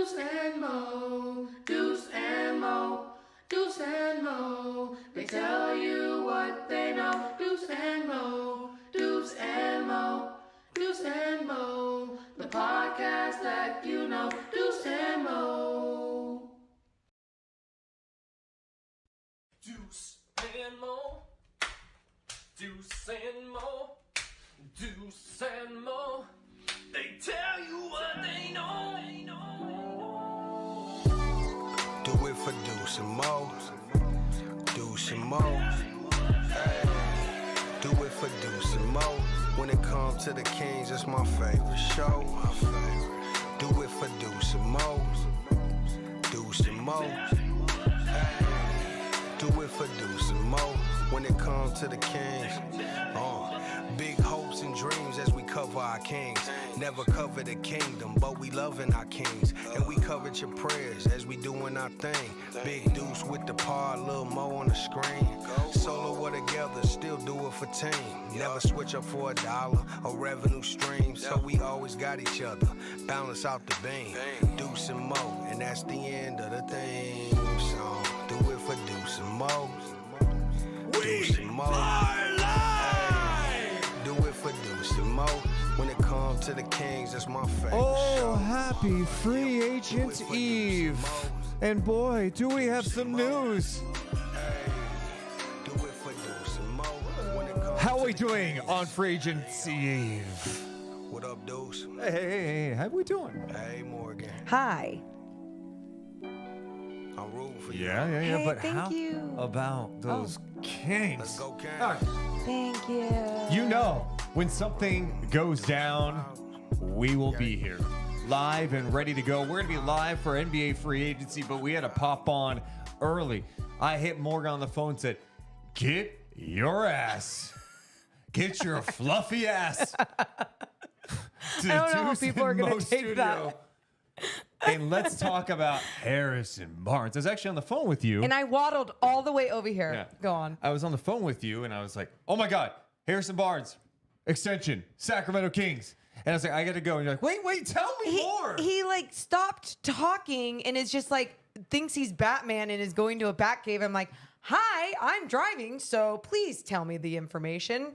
Deuce and Mo, Deuce and Mo, Deuce and Mo. They tell you what they know. Deuce and Mo, Deuce and Mo, Deuce and Mo. The podcast that you know. Deuce and Mo. Deuce and Mo, Deuce and Mo, Deuce and Mo. They tell you what they know. Do it for Deuce and Mo, Deuce and Mo. Hey. Do it for Deuce and Mo. When it comes to the Kings, it's my favorite show. Do it for Deuce and Mo, Deuce and Mo. Hey. Do it for Deuce and Mo. When it comes to the Kings, big hopes and dreams as we cover our kings. Never cover the kingdom, but we loving our kings. And we covered your prayers as we doing our thing. Big Deuce with the pod, Lil Mo on the screen. Solo or together, still do it for team. Never switch up for $1 or revenue stream. So we always got each other, balance out the beam. Deuce and Mo, and that's the end of the theme song. Do it for Deuce and Mo. Deuce and Mo. Hey, do it for Deuce and Mo. When it comes to the Kings, that's my favorite show. Happy Free Agent Eve. And boy, do we have some news. Hey, do it for Deuce and Mo. When it comes How to are we the doing Kings. on Free Agency Eve? What up, Deuce? Hey, how we doing? Hey, Morgan. Hi. I'm rooting for you. Yeah, Hey, but thank how you. about those Kings? Let's go, Kings. All right. Thank you. You know, when something goes down, we will be here. Live and ready to go. We're going to be live for NBA free agency, but we had to pop on early. I hit Morgan on the phone and said, get your ass. Get your fluffy ass. To I don't know how Deuce people and are gonna Mo take studio. that. And let's talk about Harrison Barnes. I was actually on the phone with you. And I waddled all the way over here. Yeah. Go on. I was on the phone with you, and I was like, oh my God, Harrison Barnes, extension, Sacramento Kings. And I was like, I got to go. And you're like, wait, tell me more. He like stopped talking and is just like thinks he's Batman and is going to a bat cave. I'm like, hi, I'm driving, so please tell me the information.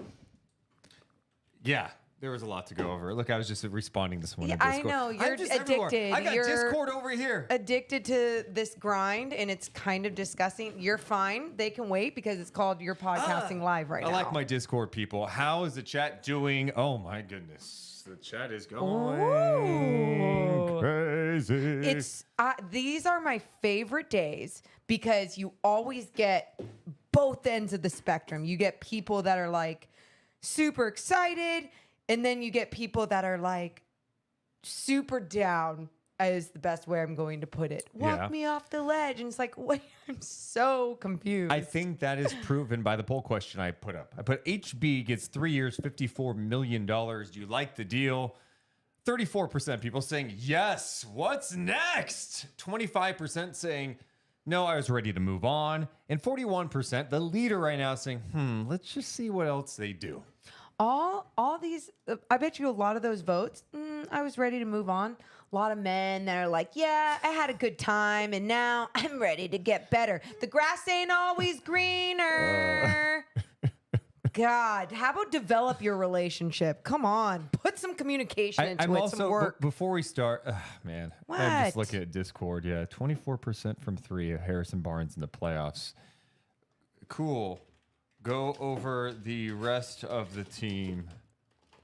Yeah, there was a lot to go over. Look, I was just responding to someone Yeah, on I Discord. know, you're I'm just everywhere. addicted. I got You're- Discord over here. Addicted to this grind, and it's kind of disgusting. You're fine. They can wait because it's called You're Podcasting Live right now. I like my Discord people. How is the chat doing? Oh my goodness. The chat is going Ooh. crazy. It's these are my favorite days because you always get both ends of the spectrum. You get people that are like super excited, and then you get people that are like super down, is the best way I'm going to put it. Walk Yeah. me off the ledge. And it's like, what? I'm so confused. I think that is proven by the poll question I put up. I put HB gets 3 years, $54 million. Do you like the deal? 34% people saying yes. What's next? 25% saying no, I was ready to move on. And 41%, the leader right now, saying, let's just see what else they do. all these, I bet you a lot of those votes, I was ready to move on. A lot of men that are like, yeah, I had a good time and now I'm ready to get better. The grass ain't always greener. God, how about develop your relationship? Come on, put some communication into I'm it, also, some work. before we start, man, I'm just What? looking at Discord. Yeah, 24% from 3 of Harrison Barnes in the playoffs. Cool. Go over the rest of the team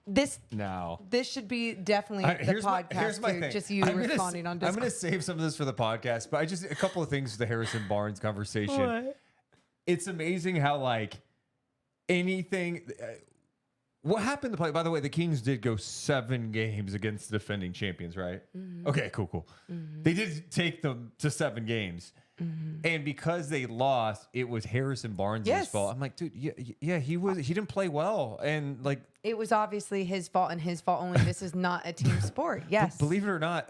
This now. should be definitely All right, the here's podcast my too. thing. Just you I'm gonna responding on I'm Discord. going to save some of this for the podcast, but a couple of things to the Harrison Barnes conversation. What? It's amazing how like anything. What happened to play? By the way, the Kings did go 7 games against the defending champions, right? Okay, cool. They did take them to 7 games. And because they lost, it was Harrison Barnes' Yes. fault. I'm like, dude, yeah, he didn't play well. And like, It was obviously his fault and his fault only. This is not a team sport. Yes. believe it or not,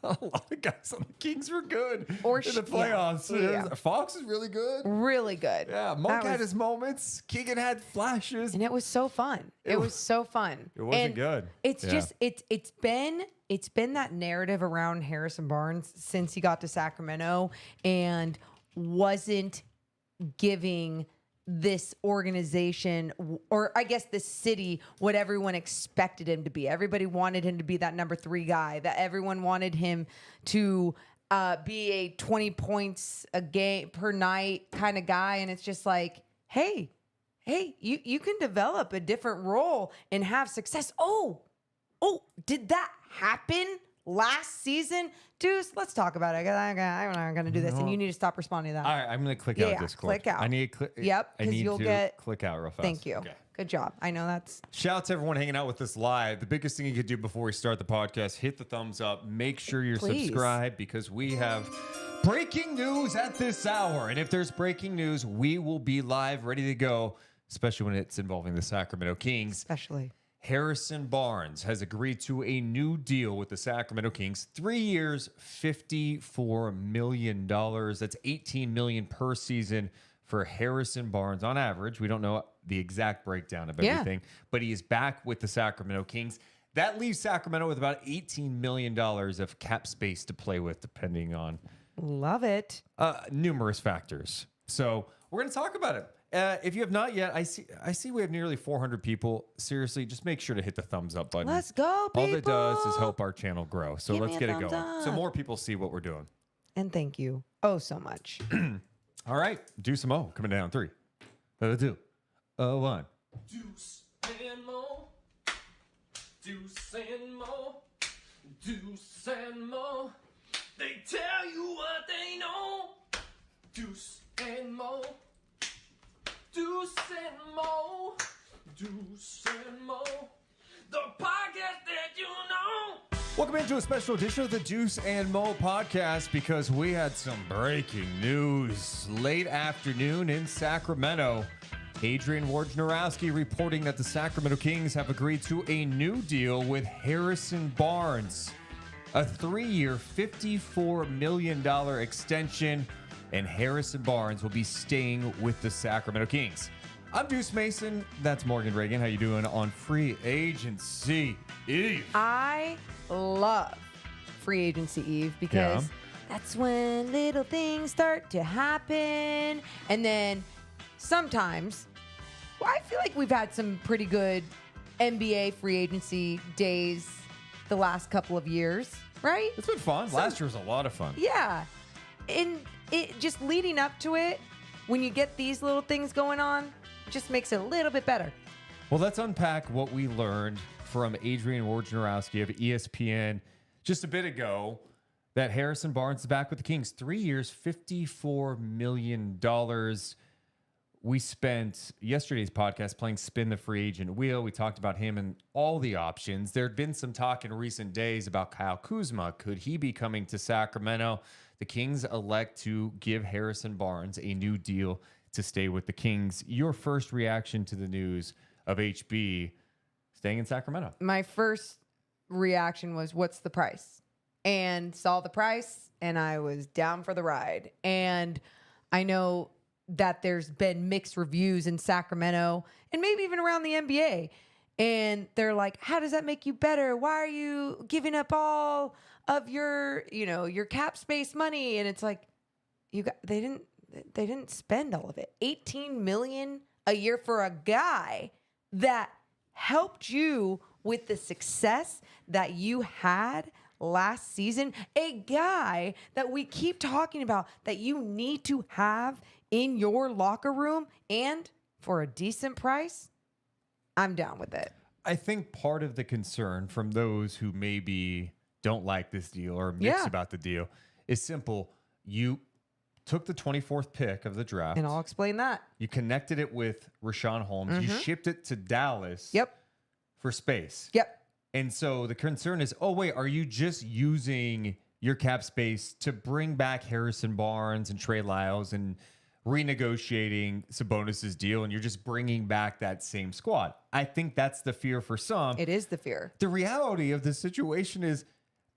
not a lot of guys on the Kings were good Or in the playoffs. yeah. Fox is really good. Really good. Yeah, Monk had his moments. Keegan had flashes. And it was so fun. It was so fun. It wasn't And good. It's Yeah. just it's been that narrative around Harrison Barnes since he got to Sacramento and wasn't giving this organization, or I guess this city, what everyone expected him to be. Everybody wanted him to be that number 3 guy, that everyone wanted him to be a 20 points a game per night kind of guy. And it's just like, hey, you can develop a different role and have success. Oh, did that happen last season? Deuce, let's talk about it. I'm not going to do this. And you need to stop responding to that. All right, I'm going to click out this click out. I need to click. Yep, I 'cause need you'll to get- click out real fast. Thank you. Okay. Good job. I know that's... Shout out to everyone hanging out with us live. The biggest thing you could do before we start the podcast, hit the thumbs up. Make sure you're Please. subscribed because we have breaking news at this hour. And if there's breaking news, we will be live, ready to go, especially when it's involving the Sacramento Kings. Especially. Harrison Barnes has agreed to a new deal with the Sacramento Kings. 3 years, $54 million. That's $18 million per season for Harrison Barnes on average. We don't know the exact breakdown of everything, but he is back with the Sacramento Kings. That leaves Sacramento with about $18 million of cap space to play with, depending on Love it. numerous factors. So we're going to talk about it. If you have not yet, I see we have nearly 400 people. Seriously, just make sure to hit the thumbs up button. Let's go, people. All it does is help our channel grow. So Give let's me a get it thumbs going. So up. more people see what we're doing. And thank you. Oh, so much. All right. Deuce and Mo coming down. 3, 2, 1. Deuce and Mo. Deuce and Mo. Deuce and Mo. They tell you what they know. Deuce and Mo. Deuce and Mo. Deuce and Mo. The podcast that you know. Welcome into a special edition of the Deuce and Mo podcast because we had some breaking news late afternoon in Sacramento. Adrian Wojnarowski reporting that the Sacramento Kings have agreed to a new deal with Harrison Barnes. A 3-year, $54 million extension, and Harrison Barnes will be staying with the Sacramento Kings. I'm Deuce Mason. That's Morgan Reagan. How you doing on Free Agency Eve? I love Free Agency Eve because that's when little things start to happen. And then sometimes, well, I feel like we've had some pretty good NBA free agency days the last couple of years, right? It's been fun. Last year was a lot of fun. Yeah. And it just leading up to it, when you get these little things going on, it just makes it a little bit better. Well, let's unpack what we learned from Adrian Wojnarowski of ESPN just a bit ago that Harrison Barnes is back with the Kings. 3 years, $54 million. We spent yesterday's podcast playing Spin the Free Agent Wheel. We talked about him and all the options. There had been some talk in recent days about Kyle Kuzma. Could he be coming to Sacramento? The Kings elect to give Harrison Barnes a new deal to stay with the Kings. Your first reaction to the news of HB staying in Sacramento? My first reaction was, what's the price? And saw the price, and I was down for the ride. And I know that there's been mixed reviews in Sacramento and maybe even around the NBA. And they're like, how does that make you better? Why are you giving up all of your cap space money? And it's like, they didn't spend all of it. $18 million a year for a guy that helped you with the success that you had last season, a guy that we keep talking about that you need to have in your locker room, and for a decent price. I'm down with it. I think part of the concern from those who maybe don't like this deal or mix about the deal is simple. You took the 24th pick of the draft. And I'll explain that. You connected it with Rashawn Holmes. You shipped it to Dallas for space. Yep. And so the concern is, oh, wait, are you just using your cap space to bring back Harrison Barnes and Trey Lyles and renegotiating Sabonis' deal, and you're just bringing back that same squad? I think that's the fear for some. It is the fear. The reality of the situation is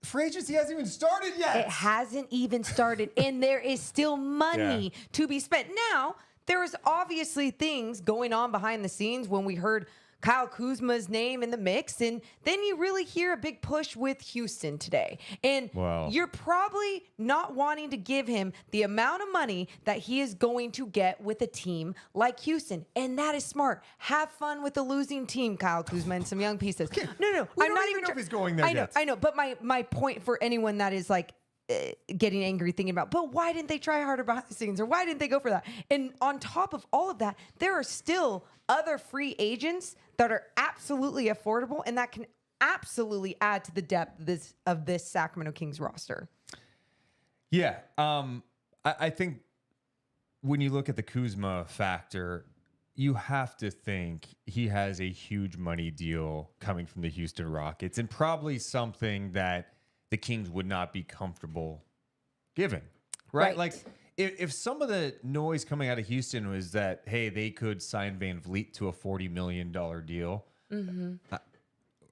Free agency hasn't even started yet. It hasn't even started, and there is still money to be spent. Now, there is obviously things going on behind the scenes when we heard Kyle Kuzma's name in the mix, and then you really hear a big push with Houston today. And you're probably not wanting to give him the amount of money that he is going to get with a team like Houston. And that is smart. Have fun with the losing team, Kyle Kuzma, and some young pieces. No. We don't even know if he's going there yet. I know. But my point for anyone that is like, getting angry thinking about, but why didn't they try harder behind the scenes, or why didn't they go for that? And on top of all of that, there are still other free agents that are absolutely affordable and that can absolutely add to the depth of this Sacramento Kings roster. Yeah. I think when you look at the Kuzma factor, you have to think he has a huge money deal coming from the Houston Rockets, and probably something that the Kings would not be comfortable giving, right? Like if some of the noise coming out of Houston was that, hey, they could sign Van Vliet to a $40 million deal,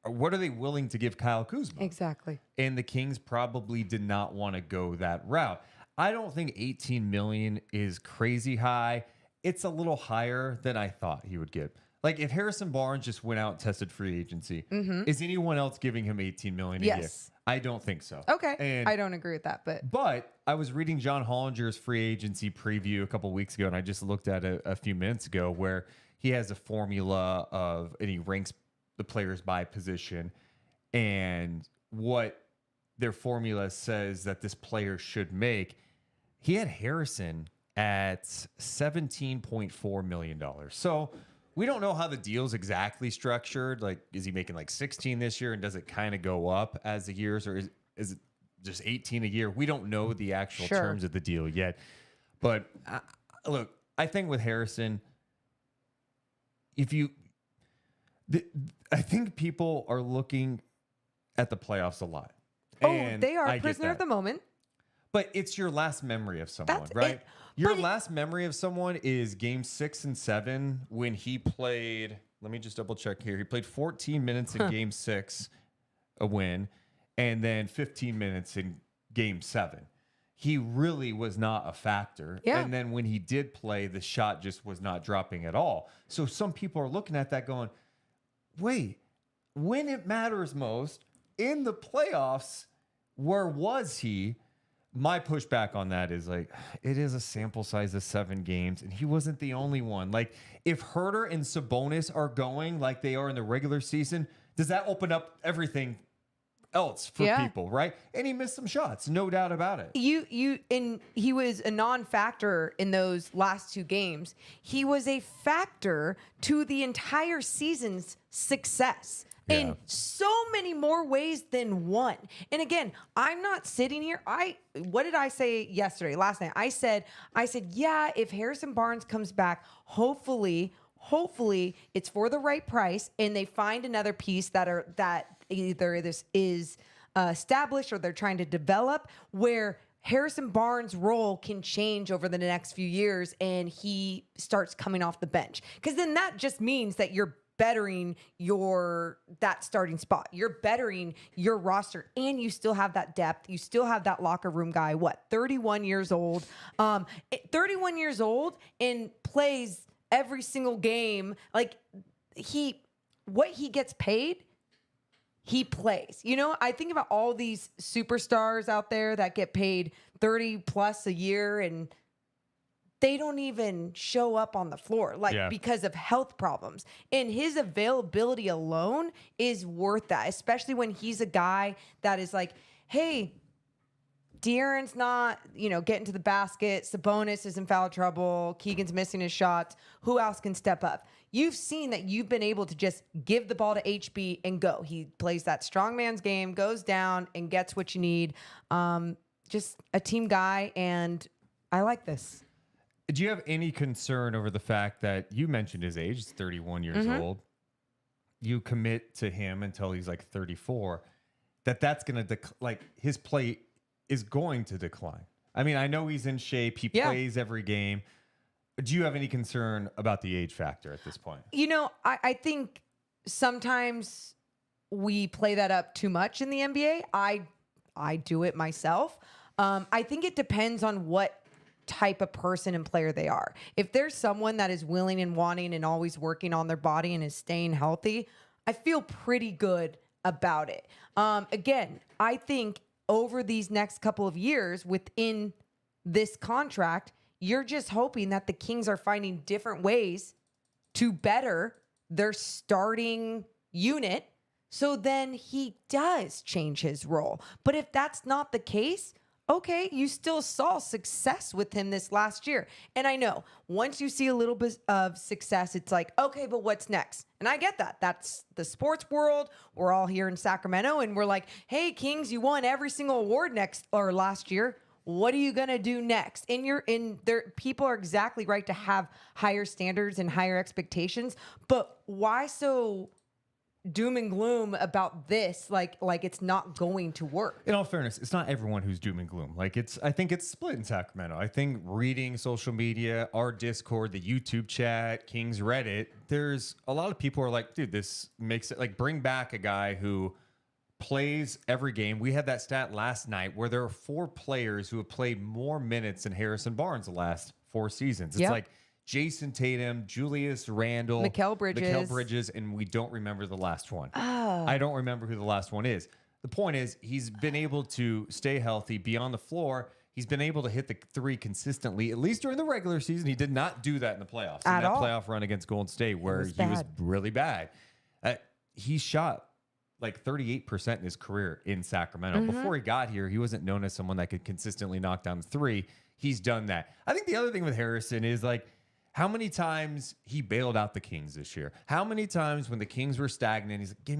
what are they willing to give Kyle Kuzma? Exactly. And the Kings probably did not want to go that route. I don't think 18 million is crazy high. It's a little higher than I thought he would get. Like if Harrison Barnes just went out and tested free agency, is anyone else giving him 18 million a year? I don't think so. Okay. And, I don't agree with that, but I was reading John Hollinger's free agency preview a couple weeks ago, and I just looked at it a few minutes ago, where he has a formula and he ranks the players by position, and what their formula says that this player should make. He had Harrison at $17.4 million. So we don't know how the deal's exactly structured. Like, is he making like 16 this year, and does it kind of go up as the years, or is it just 18 a year? We don't know the actual terms of the deal yet. But look, I think with Harrison, I think people are looking at the playoffs a lot. And they are a prisoner of the moment. But it's your last memory of someone, right? Your last memory of someone is game 6 and 7 when he played. Let me just double check here. He played 14 minutes in game 6, a win, and then 15 minutes in game 7. He really was not a factor. Yeah. And then when he did play, the shot just was not dropping at all. So some people are looking at that going, wait, when it matters most in the playoffs, where was he? My pushback on that is like, it is a sample size of 7 games, and he wasn't the only one. Like, if Herter and Sabonis are going like they are in the regular season, does that open up everything else for people, right? And he missed some shots, no doubt about it. And he was a non-factor in those last 2 games. He was a factor to the entire season's success. In so many more ways than one. And again, I'm not sitting here. What did I say last night? I said, yeah, if Harrison Barnes comes back, hopefully it's for the right price, and they find another piece that either this is established or they're trying to develop, where Harrison Barnes' role can change over the next few years and he starts coming off the bench. Because then that just means that you're bettering that starting spot. You're bettering your roster, and you still have that depth. You still have that locker room guy, 31 years old. 31 years old and plays every single game. Like, what he gets paid, he plays. You know, I think about all these superstars out there that get paid 30 plus a year, and they don't even show up on the floor, because of health problems. And his availability alone is worth that, especially when he's a guy that is like, hey, De'Aaron's not, getting to the basket. Sabonis is in foul trouble. Keegan's missing his shots. Who else can step up? You've seen that you've been able to just give the ball to HB and go. He plays that strongman's game, goes down, and gets what you need. Just a team guy, and I like this. Do you have any concern over the fact that you mentioned his age? He's 31 years old. You commit to him until he's like 34. That's going to his play is going to decline. I mean, I know he's in shape. He plays every game. Do you have any concern about the age factor at this point? I think sometimes we play that up too much in the NBA. I I do it myself. I think it depends on what type of person and player they are. If there's someone that is willing and wanting and always working on their body and is staying healthy, I feel pretty good about it. Again, I think over these next couple of years within this contract, you're just hoping that the Kings are finding different ways to better their starting unit. So then he does change his role. But if that's not the case, okay, you still saw success with him this last year. And I know once you see a little bit of success, it's like, okay, but what's next? And I get that. That's the sports world. We're all here in Sacramento and we're like, hey, Kings, you won every single award last year. What are you going to do next? And people are exactly right to have higher standards and higher expectations, but why so doom and gloom about this? Like it's not going to work. In all fairness, it's not everyone who's doom and gloom. I think it's split in Sacramento. I think reading social media, our Discord, the YouTube chat, Kings Reddit, there's a lot of people who are like, dude, this makes it like bring back a guy who plays every game. We had that stat last night where there are 4 players who have played more minutes than Harrison Barnes the last 4 seasons. It's like Jason Tatum, Julius Randle, Mikal Bridges, and we don't remember the last one. I don't remember who the last one is. The point is, he's been able to stay healthy, be on the floor. He's been able to hit the 3 consistently, at least during the regular season. He did not do that in the playoffs. In that playoff run against Golden State, where he was really bad. He shot like 38% in his career in Sacramento. Before he got here, he wasn't known as someone that could consistently knock down the 3. He's done that. I think the other thing with Harrison is like, how many times he bailed out the Kings this year? How many times when the Kings were stagnant, he's like, give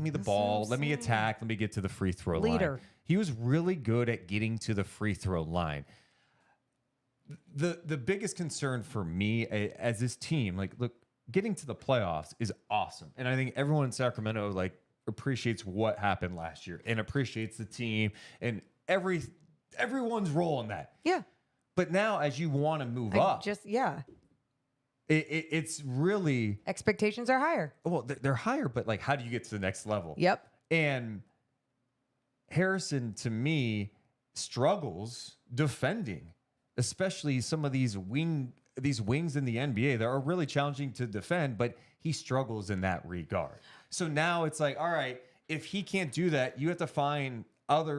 me the ball. Let me attack. Let me get to the free throw line. He was really good at getting to the free throw line. The biggest concern for me as this team, like, look, getting to the playoffs is awesome. And I think everyone in Sacramento, like, appreciates what happened last year and appreciates the team and everyone's role in that. Yeah. But now as you want to move up, it's really expectations are higher. Well, they're higher, but like, how do you get to the next level? Yep. And Harrison, to me, struggles defending, especially some of these wings in the NBA that are really challenging to defend, but he struggles in that regard. So now it's like, all right, if he can't do that, you have to find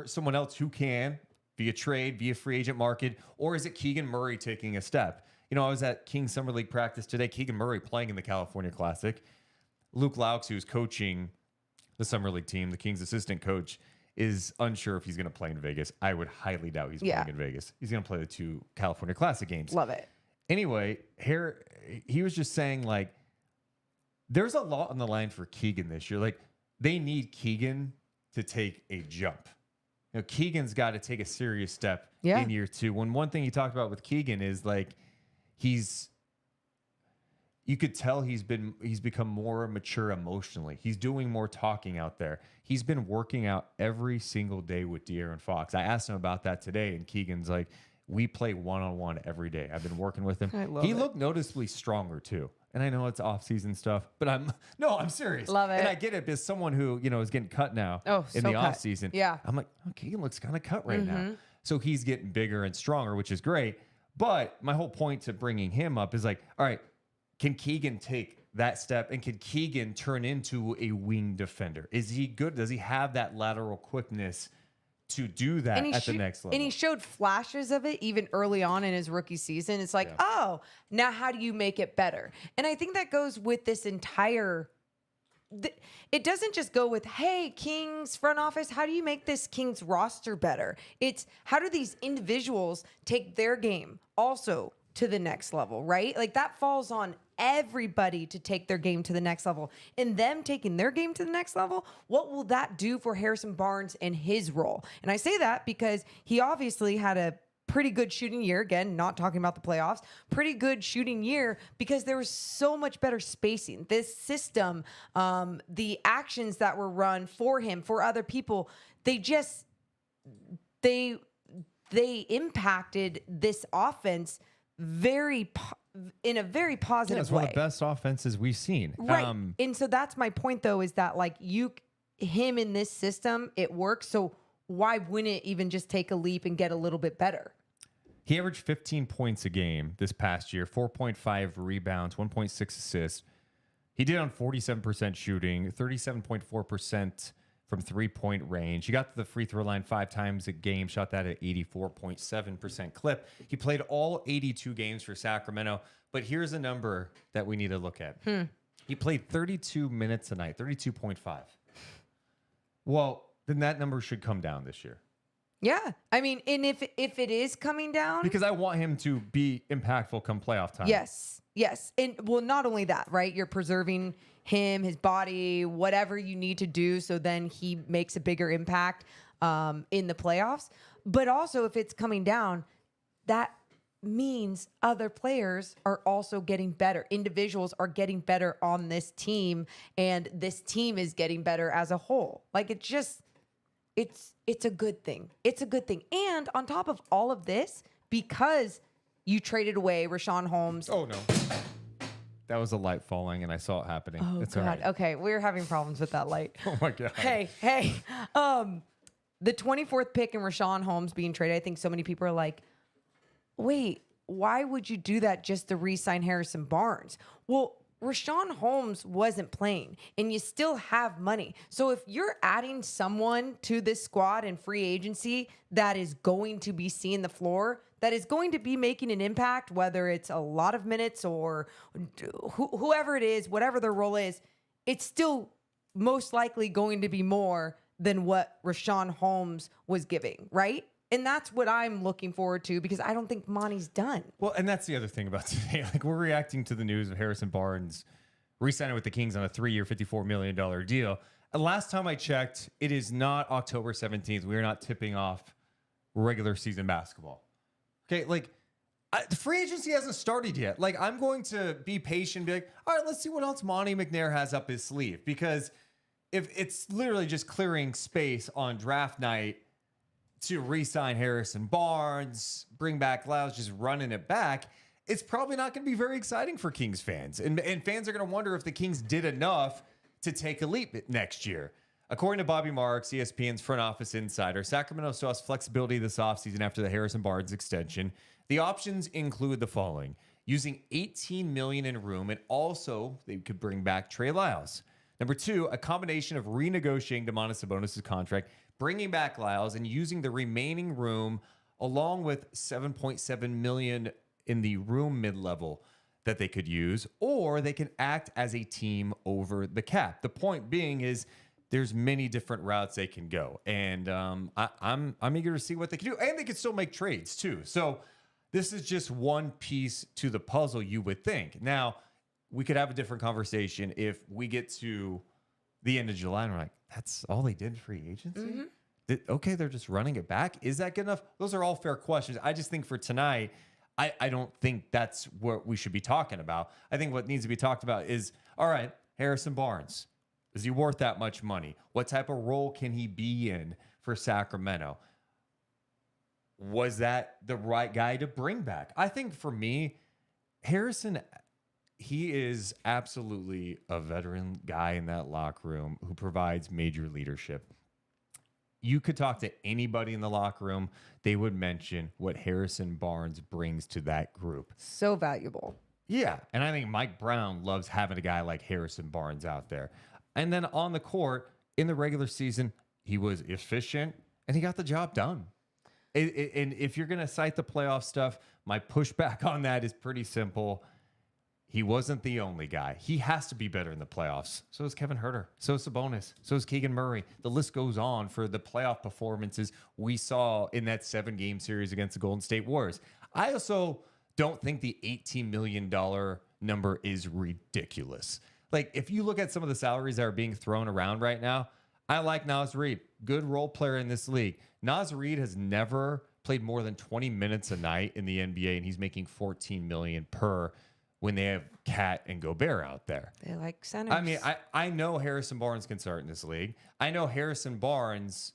someone else who can via trade, via free agent market, or is it Keegan Murray taking a step? You know, I was at King Summer League practice today. Keegan Murray playing in the California Classic. Luke Laux, who's coaching the Summer League team, the Kings assistant coach, is unsure if he's going to play in Vegas. I would highly doubt he's playing in Vegas. He's going to play the 2 California Classic games. Love it. Anyway, he was just saying, like, there's a lot on the line for Keegan this year. Like, they need Keegan to take a jump. You know, Keegan's got to take a serious step in year 2. When one thing he talked about with Keegan is, like, you could tell he's become more mature emotionally. He's doing more talking out there. He's been working out every single day with De'Aaron Fox. I asked him about that today, and Keegan's like, we play one-on-one every day. I've been working with him. He looked noticeably stronger too. And I know it's off-season stuff, but I'm serious. Love it. And I get it as someone who, you know, is getting cut now in the off-season. Yeah. I'm like, oh, Keegan looks kind of cut right now. So he's getting bigger and stronger, which is great. But my whole point to bringing him up is like, all right, can Keegan take that step, and can Keegan turn into a wing defender? Is he good? Does he have that lateral quickness to do that at the next level? And he showed flashes of it even early on in his rookie season. It's like, oh, now how do you make it better? And I think that goes with this entire... It doesn't just go with, hey, Kings front office, how do you make this Kings roster better? It's how do these individuals take their game also to the next level, right? Like that falls on everybody to take their game to the next level. And them taking their game to the next level, what will that do for Harrison Barnes and his role? And I say that because he obviously had a pretty good shooting year. Again, not talking about the playoffs, pretty good shooting year because there was so much better spacing. This system, the actions that were run for him, for other people, they impacted this offense in a very positive way. It's one of the best offenses we've seen. Right. And so that's my point though, is that like him in this system, it works. So why wouldn't it even just take a leap and get a little bit better? He averaged 15 points a game this past year, 4.5 rebounds, 1.6 assists. He did on 47% shooting, 37.4% from three-point range. He got to the free throw line 5 times a game, shot that at 84.7% clip. He played all 82 games for Sacramento, but here's a number that we need to look at. He played 32 minutes a night, 32.5. Well, then that number should come down this year. Yeah. I mean, and if it is coming down. Because I want him to be impactful come playoff time. Yes. Yes. And well, not only that, right? You're preserving him, his body, whatever you need to do so then he makes a bigger impact in the playoffs. But also, if it's coming down, that means other players are also getting better. Individuals are getting better on this team, and this team is getting better as a whole. Like, it's just, it's a good thing. It's a good thing. And on top of all of this, because you traded away Rashawn Holmes. Oh, no. That was a light falling, and I saw it happening. Oh, it's God. all right. Okay, we're having problems with that light. Oh, my God. Hey. The 24th pick and Rashawn Holmes being traded, I think so many people are like, wait, why would you do that just to re-sign Harrison Barnes? Well, Rashawn Holmes wasn't playing, and you still have money. So if you're adding someone to this squad in free agency that is going to be seeing the floor, that is going to be making an impact, whether it's a lot of minutes or whoever it is, whatever their role is, it's still most likely going to be more than what Rashawn Holmes was giving, right? And that's what I'm looking forward to because I don't think Monty's done. Well, and that's the other thing about today. Like, we're reacting to the news of Harrison Barnes re-signing with the Kings on a 3-year, $54 million deal. And last time I checked, it is not October 17th. We are not tipping off regular season basketball. Okay, like, the free agency hasn't started yet. Like, I'm going to be patient and be like, all right, let's see what else Monty McNair has up his sleeve. Because if it's literally just clearing space on draft night to re-sign Harrison Barnes, bring back Lyles, just running it back, it's probably not going to be very exciting for Kings fans. And fans are going to wonder if the Kings did enough to take a leap next year. According to Bobby Marks, ESPN's front office insider, Sacramento still has flexibility this offseason after the Harrison Barnes extension. The options include the following: using $18 million in room, and also they could bring back Trey Lyles. Number 2, a combination of renegotiating Domantas Sabonis' contract, bringing back Lyles, and using the remaining room along with $7.7 million in the room mid-level that they could use, or they can act as a team over the cap. The point being is there's many different routes they can go, and I'm eager to see what they can do, and they can still make trades too. So this is just one piece to the puzzle, you would think. Now, we could have a different conversation if we get to the end of July and we're like, that's all they did in free agency? Okay, they're just running it back. Is that good enough? Those are all fair questions. I just think for tonight, I don't think that's what we should be talking about. I think what needs to be talked about is, all right, Harrison Barnes, is he worth that much money? What type of role can he be in for Sacramento? Was that the right guy to bring back? I think for me, Harrison, he is absolutely a veteran guy in that locker room who provides major leadership. You could talk to anybody in the locker room, they would mention what Harrison Barnes brings to that group. So valuable. Yeah, and I think Mike Brown loves having a guy like Harrison Barnes out there. And then on the court, in the regular season, he was efficient and he got the job done. And if you're going to cite the playoff stuff, my pushback on that is pretty simple. He wasn't the only guy. He has to be better in the playoffs. So is Kevin Huerter. So is Sabonis. So is Keegan Murray. The list goes on for the playoff performances we saw in that 7-game series against the Golden State Warriors. I also don't think the $18 million number is ridiculous. Like, if you look at some of the salaries that are being thrown around right now, I like Naz Reid. Good role player in this league. Naz Reid has never played more than 20 minutes a night in the NBA, and he's making $14 million per when they have Cat and Gobert out there. They like centers. I mean, I know Harrison Barnes can start in this league. I know Harrison Barnes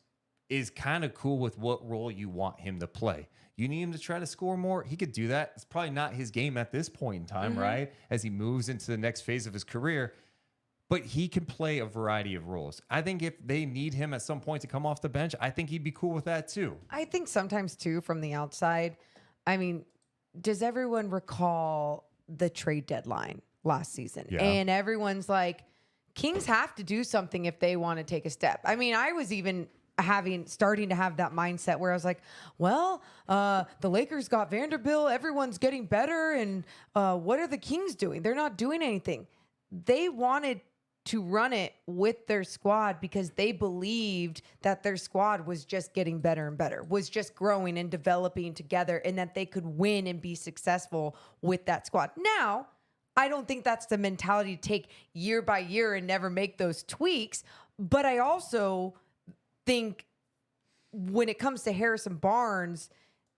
is kind of cool with what role you want him to play. You need him to try to score more. He could do that. It's probably not his game at this point in time, right? As he moves into the next phase of his career. but he can play a variety of roles. I think if they need him at some point to come off the bench, I think he'd be cool with that too. I think sometimes too from the outside. I mean, does everyone recall the trade deadline last season? Yeah. And everyone's like, Kings have to do something if they want to take a step. I mean, I was even starting to have that mindset where I was like, well, the Lakers got Vanderbilt, everyone's getting better, and what are the Kings doing? They're not doing anything. They wanted to run it with their squad because they believed that their squad was just getting better and better, was just growing and developing together, and that they could win and be successful with that squad. Now, I don't think that's the mentality to take year by year and never make those tweaks. But I also think when it comes to Harrison Barnes,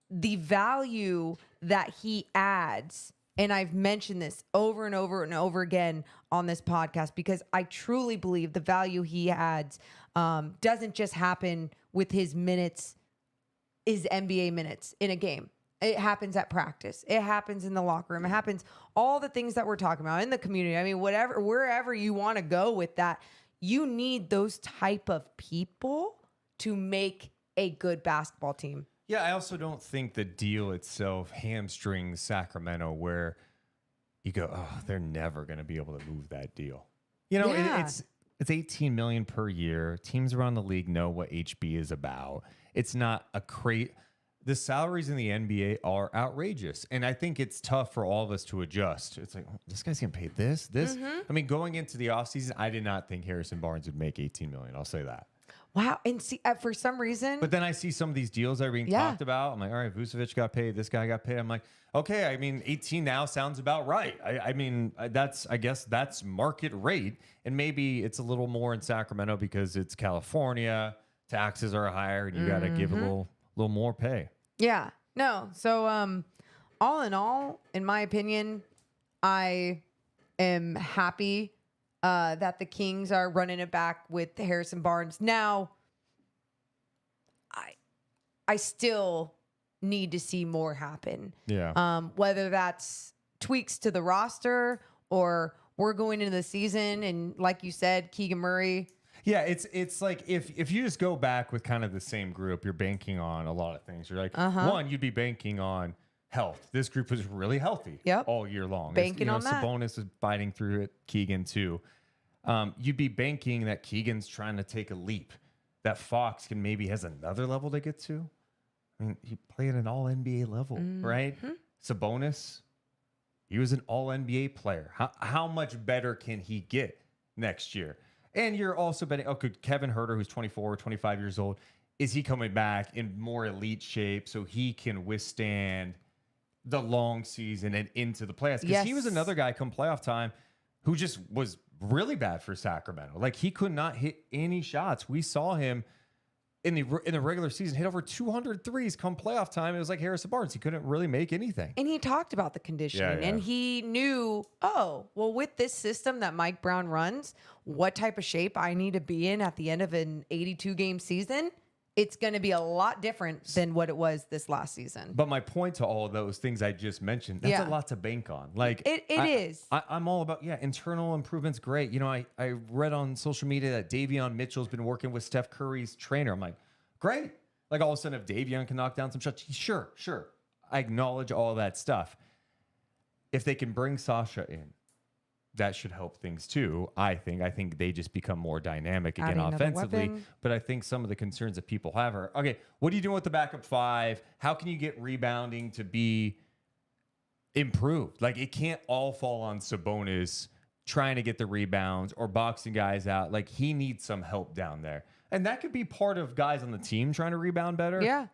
the value that he adds, and I've mentioned this over and over and over again on this podcast, because I truly believe the value he adds doesn't just happen with his minutes, his NBA minutes in a game. It happens at practice. It happens in the locker room. It happens all the things that we're talking about in the community. I mean, whatever, wherever you want to go with that, you need those type of people to make a good basketball team. Yeah, I also don't think the deal itself hamstrings Sacramento where you go, oh, they're never going to be able to move that deal. You know, Yeah. it's $18 million per year. Teams around the league know what HB is about. It's not a crate. The salaries in the NBA are outrageous. And I think it's tough for all of us to adjust. It's like, oh, this guy's getting paid this. I mean, going into the offseason, I did not think Harrison Barnes would make $18 million. I'll say that. Wow. And see, for some reason, But then I see some of these deals that are being talked about. I'm like, all right, Vucevic got paid. This guy got paid. I'm like, okay, I mean, 18 now sounds about right. I mean, I guess that's market rate. And maybe it's a little more in Sacramento because it's California. Taxes are higher and you got to give a little more pay. yeah, no. So, all in all, in my opinion, I am happy that the Kings are running it back with Harrison Barnes. Now, I still need to see more happen. Yeah. Whether that's tweaks to the roster or we're going into the season and, like you said, Keegan Murray. Yeah, it's like if you just go back with kind of the same group, you're banking on a lot of things. You're like, one, you'd be banking on health. This group was really healthy all year long. Banking on that. Sabonis is fighting through it. Keegan too. You'd be banking that Keegan's trying to take a leap. That Fox can maybe has another level to get to. I mean, he played at an all NBA level, right? Sabonis, he was an all NBA player. How much better can he get next year? And you're also betting, could Kevin Huerter, who's 24 or 25 years old, is he coming back in more elite shape so he can withstand the long season and into the playoffs? Because he was another guy come playoff time who just was really bad for Sacramento. Like, he could not hit any shots. We saw him in the regular season hit over 200 threes come playoff time. It was like Harrison Barnes. He couldn't really make anything. And he talked about the conditioning and he knew, with this system that Mike Brown runs, what type of shape I need to be in at the end of an 82 game season. It's going to be a lot different than what it was this last season. But my point to all of those things I just mentioned, that's a lot to bank on. Like it is. I'm all about, internal improvements. Great. You know, I read on social media that Davion Mitchell's been working with Steph Curry's trainer. I'm like, great. Like, all of a sudden, if Davion can knock down some shots, sure. I acknowledge all that stuff. If they can bring Sasha in, that should help things too. I think they just become more dynamic again offensively. But I think some of the concerns that people have are, okay, what are you doing with the backup five? How can you get rebounding to be improved? Like, it can't all fall on Sabonis trying to get the rebounds or boxing guys out. Like, he needs some help down there. And that could be part of guys on the team trying to rebound better. Yeah.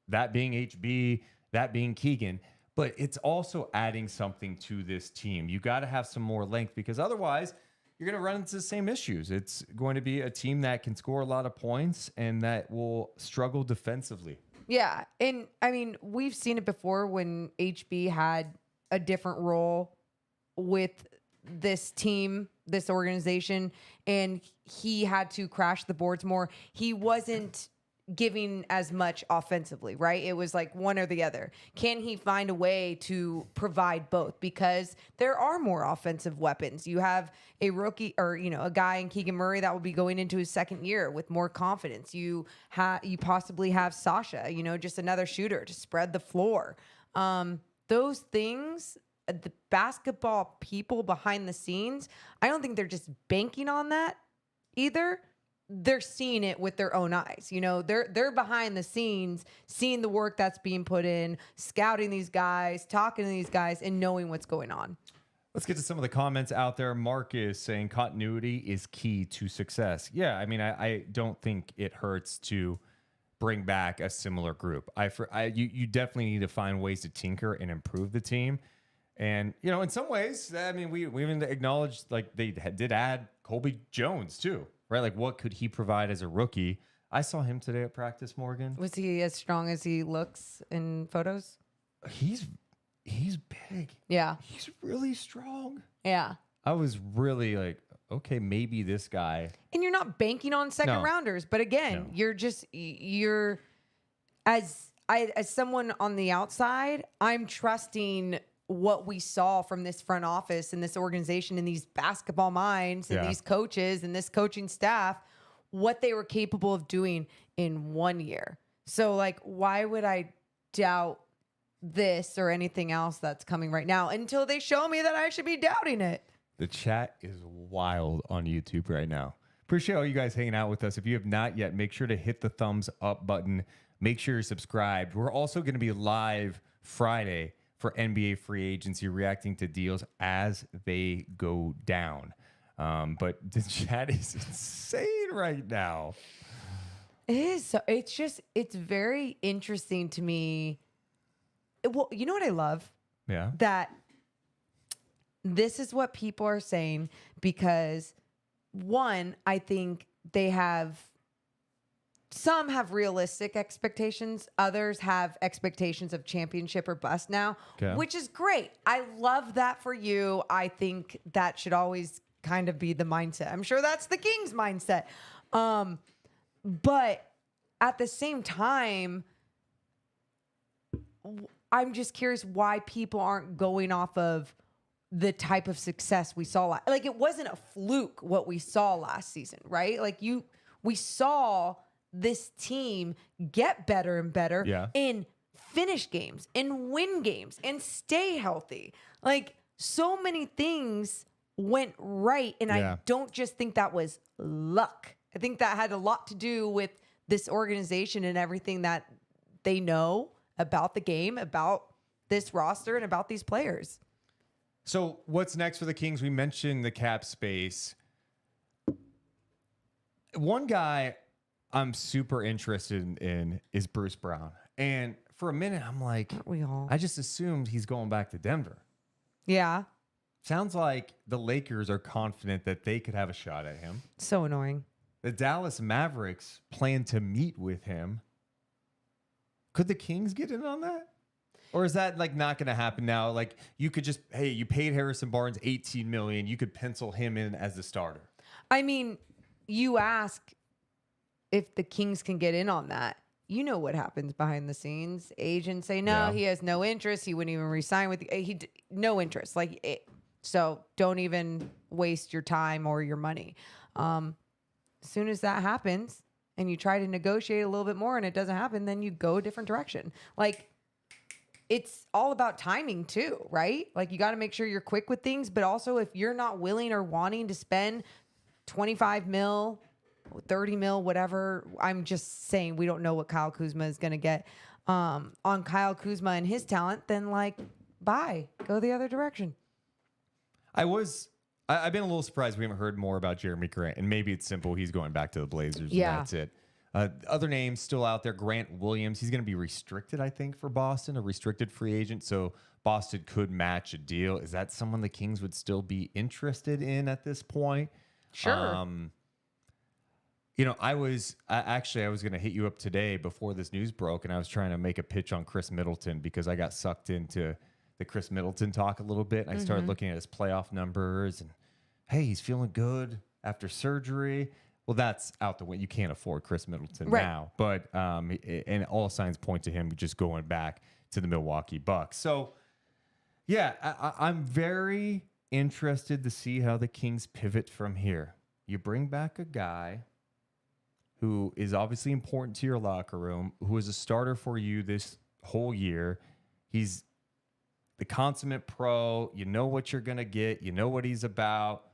That being HB, that being Keegan. But it's also adding something to this team. You got to have some more length because otherwise you're going to run into the same issues. It's going to be a team that can score a lot of points and that will struggle defensively. Yeah. And I mean, we've seen it before when HB had a different role with this team, this organization, and he had to crash the boards more. He wasn't giving as much offensively, right? It was like one or the other. Can he find a way to provide both? Because there are more offensive weapons. You have a rookie or, a guy in Keegan Murray that will be going into his second year with more confidence. You possibly have Sasha, just another shooter to spread the floor. Those things, the basketball people behind the scenes, I don't think they're just banking on that either. They're seeing it with their own eyes. They're behind the scenes, seeing the work that's being put in, scouting these guys, talking to these guys, and knowing what's going on. Let's get to some of the comments out there. Mark is saying continuity is key to success. Yeah, I mean, I don't think it hurts to bring back a similar group. You definitely need to find ways to tinker and improve the team. And, in some ways, I mean, we even acknowledged, like, they did add Colby Jones, too, right? Like, what could he provide as a rookie? I saw him today at practice, Morgan. Was he as strong as he looks in photos? He's big. Yeah. He's really strong. Yeah. I was really like, okay, maybe this guy. And you're not banking on second rounders, but again, you're as someone on the outside, I'm trusting what we saw from this front office and this organization and these basketball minds and these coaches and this coaching staff, what they were capable of doing in 1 year. So, like, why would I doubt this or anything else that's coming right now until they show me that I should be doubting it? The chat is wild on YouTube right now. Appreciate all you guys hanging out with us. If you have not yet, make sure to hit the thumbs up button. Make sure you're subscribed. We're also going to be live Friday for NBA free agency, reacting to deals as they go down. But the chat is insane right now. It is. So it's very interesting to me. Well, you know what I love? Yeah. That this is what people are saying because, one, I think some have realistic expectations. Others have expectations of championship or bust now, which is great. I love that for you. I think that should always kind of be the mindset. I'm sure that's the Kings mindset. But at the same time, I'm just curious why people aren't going off of the type of success we saw. Like, it wasn't a fluke what we saw last season, right? Like, we saw this team get better and better and finish games and win games and stay healthy. Like, so many things went right. And I don't just think that was luck. I think that had a lot to do with this organization and everything that they know about the game, about this roster, and about these players. So what's next for the Kings? We mentioned the cap space. One guy I'm super interested in is Bruce Brown. And for a minute, I'm like, aren't we all? I just assumed he's going back to Denver. Yeah. Sounds like the Lakers are confident that they could have a shot at him. So annoying. The Dallas Mavericks plan to meet with him. Could the Kings get in on that? Or is that like not going to happen now? Like, you could just, hey, you paid Harrison Barnes $18 million. You could pencil him in as the starter. I mean, you ask if the Kings can get in on that. You know what happens behind the scenes. Agents say, no, he has no interest. He wouldn't even resign with you. No interest. So don't even waste your time or your money. As soon as that happens and you try to negotiate a little bit more and it doesn't happen, then you go a different direction. Like, it's all about timing too, right? Like, you got to make sure you're quick with things, but also if you're not willing or wanting to spend 25 mil, 30 mil, whatever, I'm just saying we don't know what Kyle Kuzma is going to get on Kyle Kuzma and his talent, then bye, go the other direction. I've been a little surprised we haven't heard more about Jeremy Grant, and maybe it's simple. He's going back to the Blazers. Yeah. And that's it. Other names still out there. Grant Williams. He's going to be restricted, I think, for Boston, a restricted free agent. So Boston could match a deal. Is that someone the Kings would still be interested in at this point? Sure. I was going to hit you up today before this news broke, and I was trying to make a pitch on Chris Middleton because I got sucked into the Chris Middleton talk a little bit. And I started looking at his playoff numbers, and hey, he's feeling good after surgery. Well, that's out the way. You can't afford Chris Middleton Right. now, but and all signs point to him just going back to the Milwaukee Bucks. So, yeah, I'm very interested to see how the Kings pivot from here. You bring back a guy who is obviously important to your locker room, who is a starter for you this whole year. He's the consummate pro. You know what you're going to get. You know what he's about.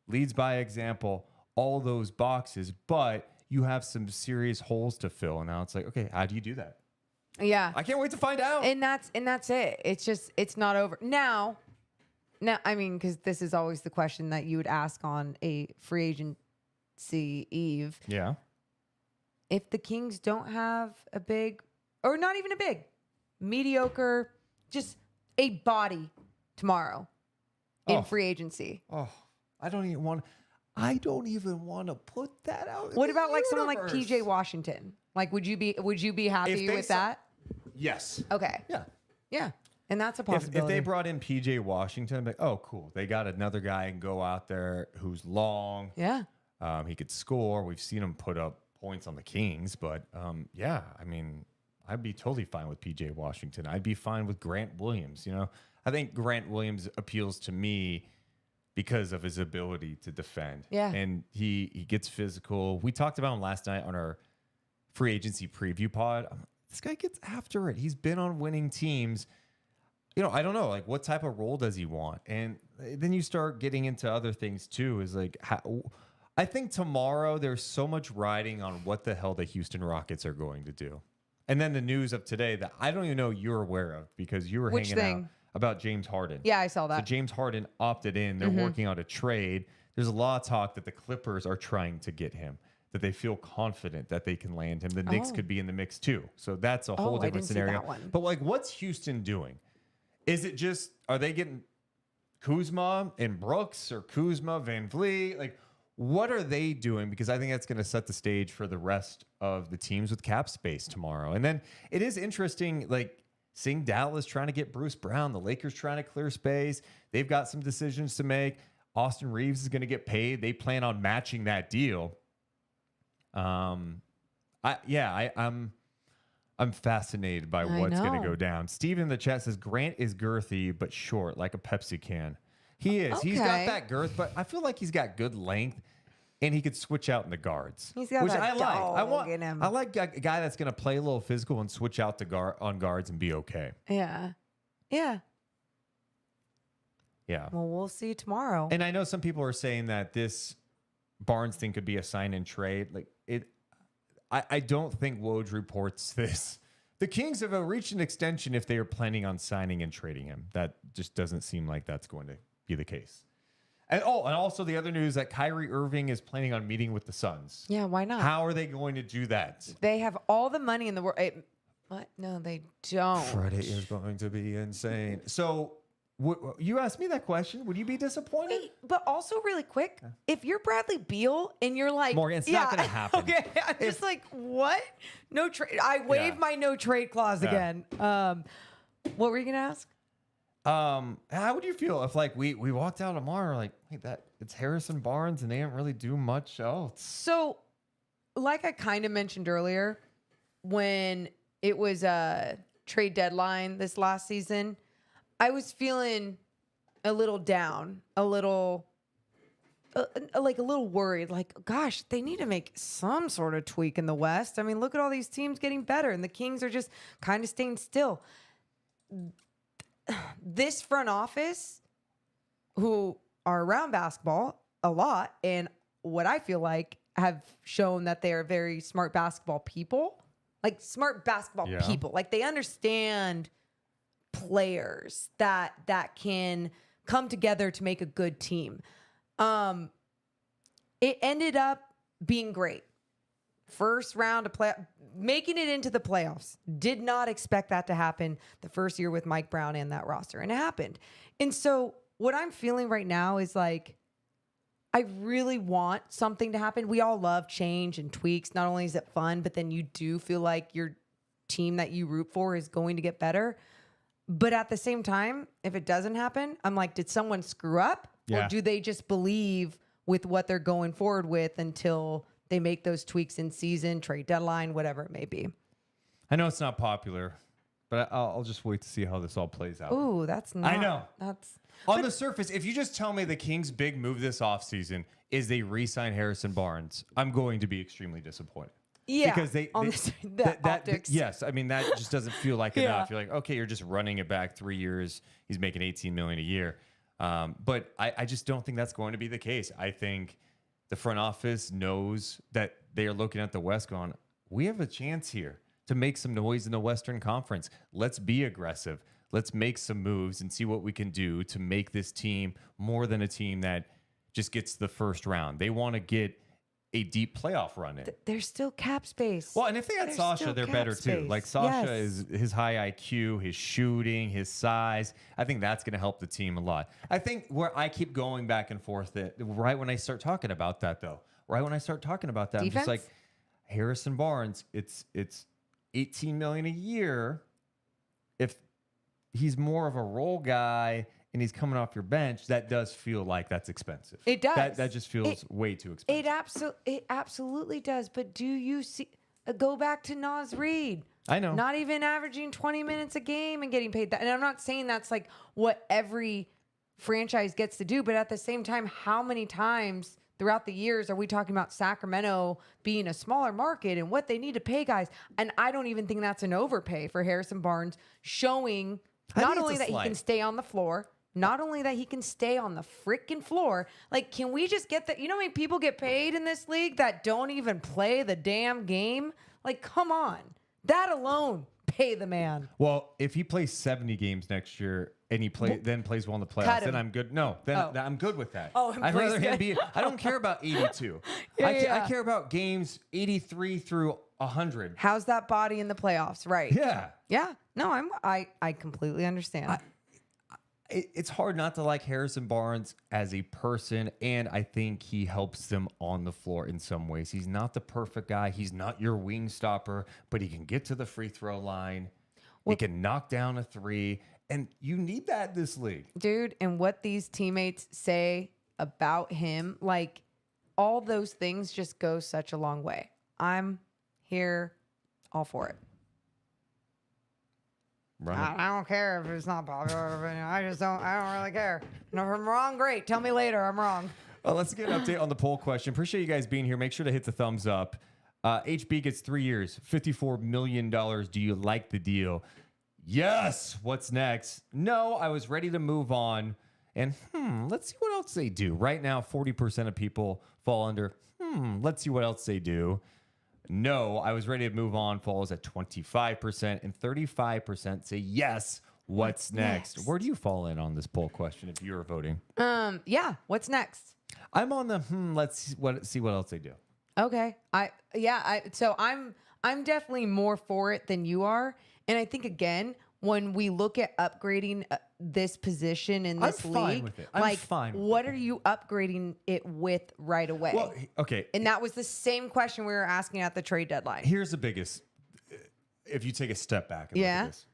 Leads by example. All those boxes, but you have some serious holes to fill. And now it's like, okay, how do you do that? Yeah. I can't wait to find out. And that's it. It's not over. Now, I mean, because this is always the question that you would ask on a free agency eve. Yeah. If the Kings don't have a big, or not even a big, mediocre, just a body tomorrow in free agency. Oh, I don't even want to put that out. What about like someone like PJ Washington? Like, would you be happy with that? Yes. Okay. Yeah. Yeah. And that's a If possibility. they brought in PJ Washington, I'd be like, oh, cool. They got another guy and go out there who's long. Yeah. He could score. We've seen him put up points on the Kings, but yeah, I mean, I'd be totally fine with PJ Washington. I'd be fine with Grant Williams. You know, I think Grant Williams appeals to me because of his ability to defend. Yeah. And he gets physical. We talked about him last night on our free agency preview pod. This guy gets after it. He's been on winning teams. You know, I don't know, like, what type of role does he want? And then you start getting into other things too, is like, I think tomorrow there's so much riding on what the hell the Houston Rockets are going to do. And then the news of today that I don't even know you're aware of because you were Which hanging thing? out about James Harden. Yeah, I saw So that. James Harden opted in. They're working on a trade. There's a lot of talk that the Clippers are trying to get him, that they feel confident that they can land him. The Knicks could be in the mix too. So that's a whole I different didn't see scenario. that one. But like, what's Houston doing? Is it just, are they getting Kuzma and Brooks or Kuzma, Van Vliet? Like, what are they doing? Because I think that's going to set the stage for the rest of the teams with cap space tomorrow. And then it is interesting, like, seeing Dallas trying to get Bruce Brown, the Lakers trying to clear space. They've got some decisions to make. Austin Reeves is going to get paid. They plan on matching that deal. I'm fascinated by what's going to go down. Steven in the chat says Grant is girthy but short, like a Pepsi can. He is. Okay. He's got that girth, but I feel like he's got good length, and he could switch out in the guards. He's got which that I like. dog in him. I like a guy that's going to play a little physical and switch out to on guards and be okay. Yeah. Yeah. Yeah. Well, we'll see tomorrow. And I know some people are saying that this Barnes thing could be a sign and trade. Like it, I don't think Woj reports this. The Kings have reached an extension if they are planning on signing and trading him. That just doesn't seem like that's going to be the case. And also the other news that Kyrie Irving is planning on meeting with the Suns. Yeah, why not? How are they going to do that? They have all the money in the world. What? No, they don't. Friday is going to be insane. So you asked me that question. Would you be disappointed? Wait, but also really quick, if you're Bradley Beal and you're like, Morgan, it's not gonna happen. Okay, I'm just like, what? No trade. I waived my no trade clause again. What were you gonna ask? How would you feel if like we walked out tomorrow like, wait, that it's Harrison Barnes and they didn't really do much else? So, like I kind of mentioned earlier, when it was a trade deadline this last season, I was feeling a little down, a little worried. Like, gosh, they need to make some sort of tweak in the West. I mean, look at all these teams getting better, and the Kings are just kind of staying still. This front office, who are around basketball a lot, and what I feel like have shown that they are very smart basketball people, like people. Like they understand players that can come together to make a good team. It ended up being great. First round of making it into the playoffs. Did not expect that to happen the first year with Mike Brown and that roster, and it happened. And so what I'm feeling right now is like, I really want something to happen. We all love change and tweaks. Not only is it fun, but then you do feel like your team that you root for is going to get better. But at the same time, if it doesn't happen, I'm like, did someone screw up? Yeah. Or do they just believe with what they're going forward with until they make those tweaks in season, trade deadline, whatever it may be. I know it's not popular, but I'll just wait to see how this all plays out. Ooh, that's not. I know. That's On the surface, if you just tell me the Kings' big move this offseason is they re-sign Harrison Barnes, I'm going to be extremely disappointed. yeah. Because they the optics. yes, I mean that just doesn't feel like Yeah. enough. You're like, okay, you're just running it back 3 years. He's making $18 million a year, but I just don't think that's going to be the case. I think the front office knows that they are looking at the West, going, we have a chance here to make some noise in the Western Conference. Let's be aggressive. Let's make some moves and see what we can do to make this team more than a team that just gets the first round. They want to get a deep playoff run in. There's still cap space. Well, and if they had There's Sasha, still they're cap better too. space. Like Sasha Yes. is his high IQ, his shooting, his size. I think that's going to help the team a lot. I think where I keep going back and forth, right when I start talking about that, though, I'm Defense? just like Harrison Barnes. It's $18 million a year. If he's more of a role guy and he's coming off your bench, that does feel like that's expensive. It does. That just feels way too expensive. It absolutely does. But do you see? Go back to Naz Reid. I know. Not even averaging 20 minutes a game and getting paid that. And I'm not saying that's like what every franchise gets to do, but at the same time, how many times throughout the years are we talking about Sacramento being a smaller market and what they need to pay guys? And I don't even think that's an overpay for Harrison Barnes, showing I not think it's only a that he can slight. stay on the floor, not only that he can stay on the freaking floor, like, can we just get that? You know how many people get paid in this league that don't even play the damn game? Like, come on. That alone, pay the man. Well, if he plays 70 games next year and he then plays well in the Cut playoffs, him. then I'm good. No, then Oh. I'm good with that. Oh, and I'd rather please him good. be. I don't care about 82. Yeah, I yeah. care about games 83 through 100. How's that body in the playoffs? Right. Yeah. Yeah. No, I completely understand. It's hard not to like Harrison Barnes as a person, and I think he helps them on the floor in some ways. He's not the perfect guy. He's not your wing stopper, but he can get to the free throw line. He can knock down a three, and you need that in this league. Dude, and what these teammates say about him, like, all those things just go such a long way. I'm here all for it. Run it. I don't care if it's not popular. I don't really care. And if I'm wrong, great. Tell me later I'm wrong. Well, let's get an update on the poll question. Appreciate you guys being here. Make sure to hit the thumbs up. HB gets 3 years, $54 million. Do you like the deal? Yes. What's next? No, I was ready to move on. And let's see what else they do. Right now, 40% of people fall under, let's see what else they do. No, I was ready to move on falls at 25%, and 35% say yes. What's next? Where do you fall in on this poll question if you're voting? Yeah. What's next? I'm on the let's see what else they do. Okay. So I'm definitely more for it than you are. And I think, again, when we look at upgrading this position in this I'm league, fine with it. I'm fine with what are you upgrading it with right away? Well, okay. And that was the same question we were asking at the trade deadline. Here's the biggest. If you take a step back and look Yeah. at this.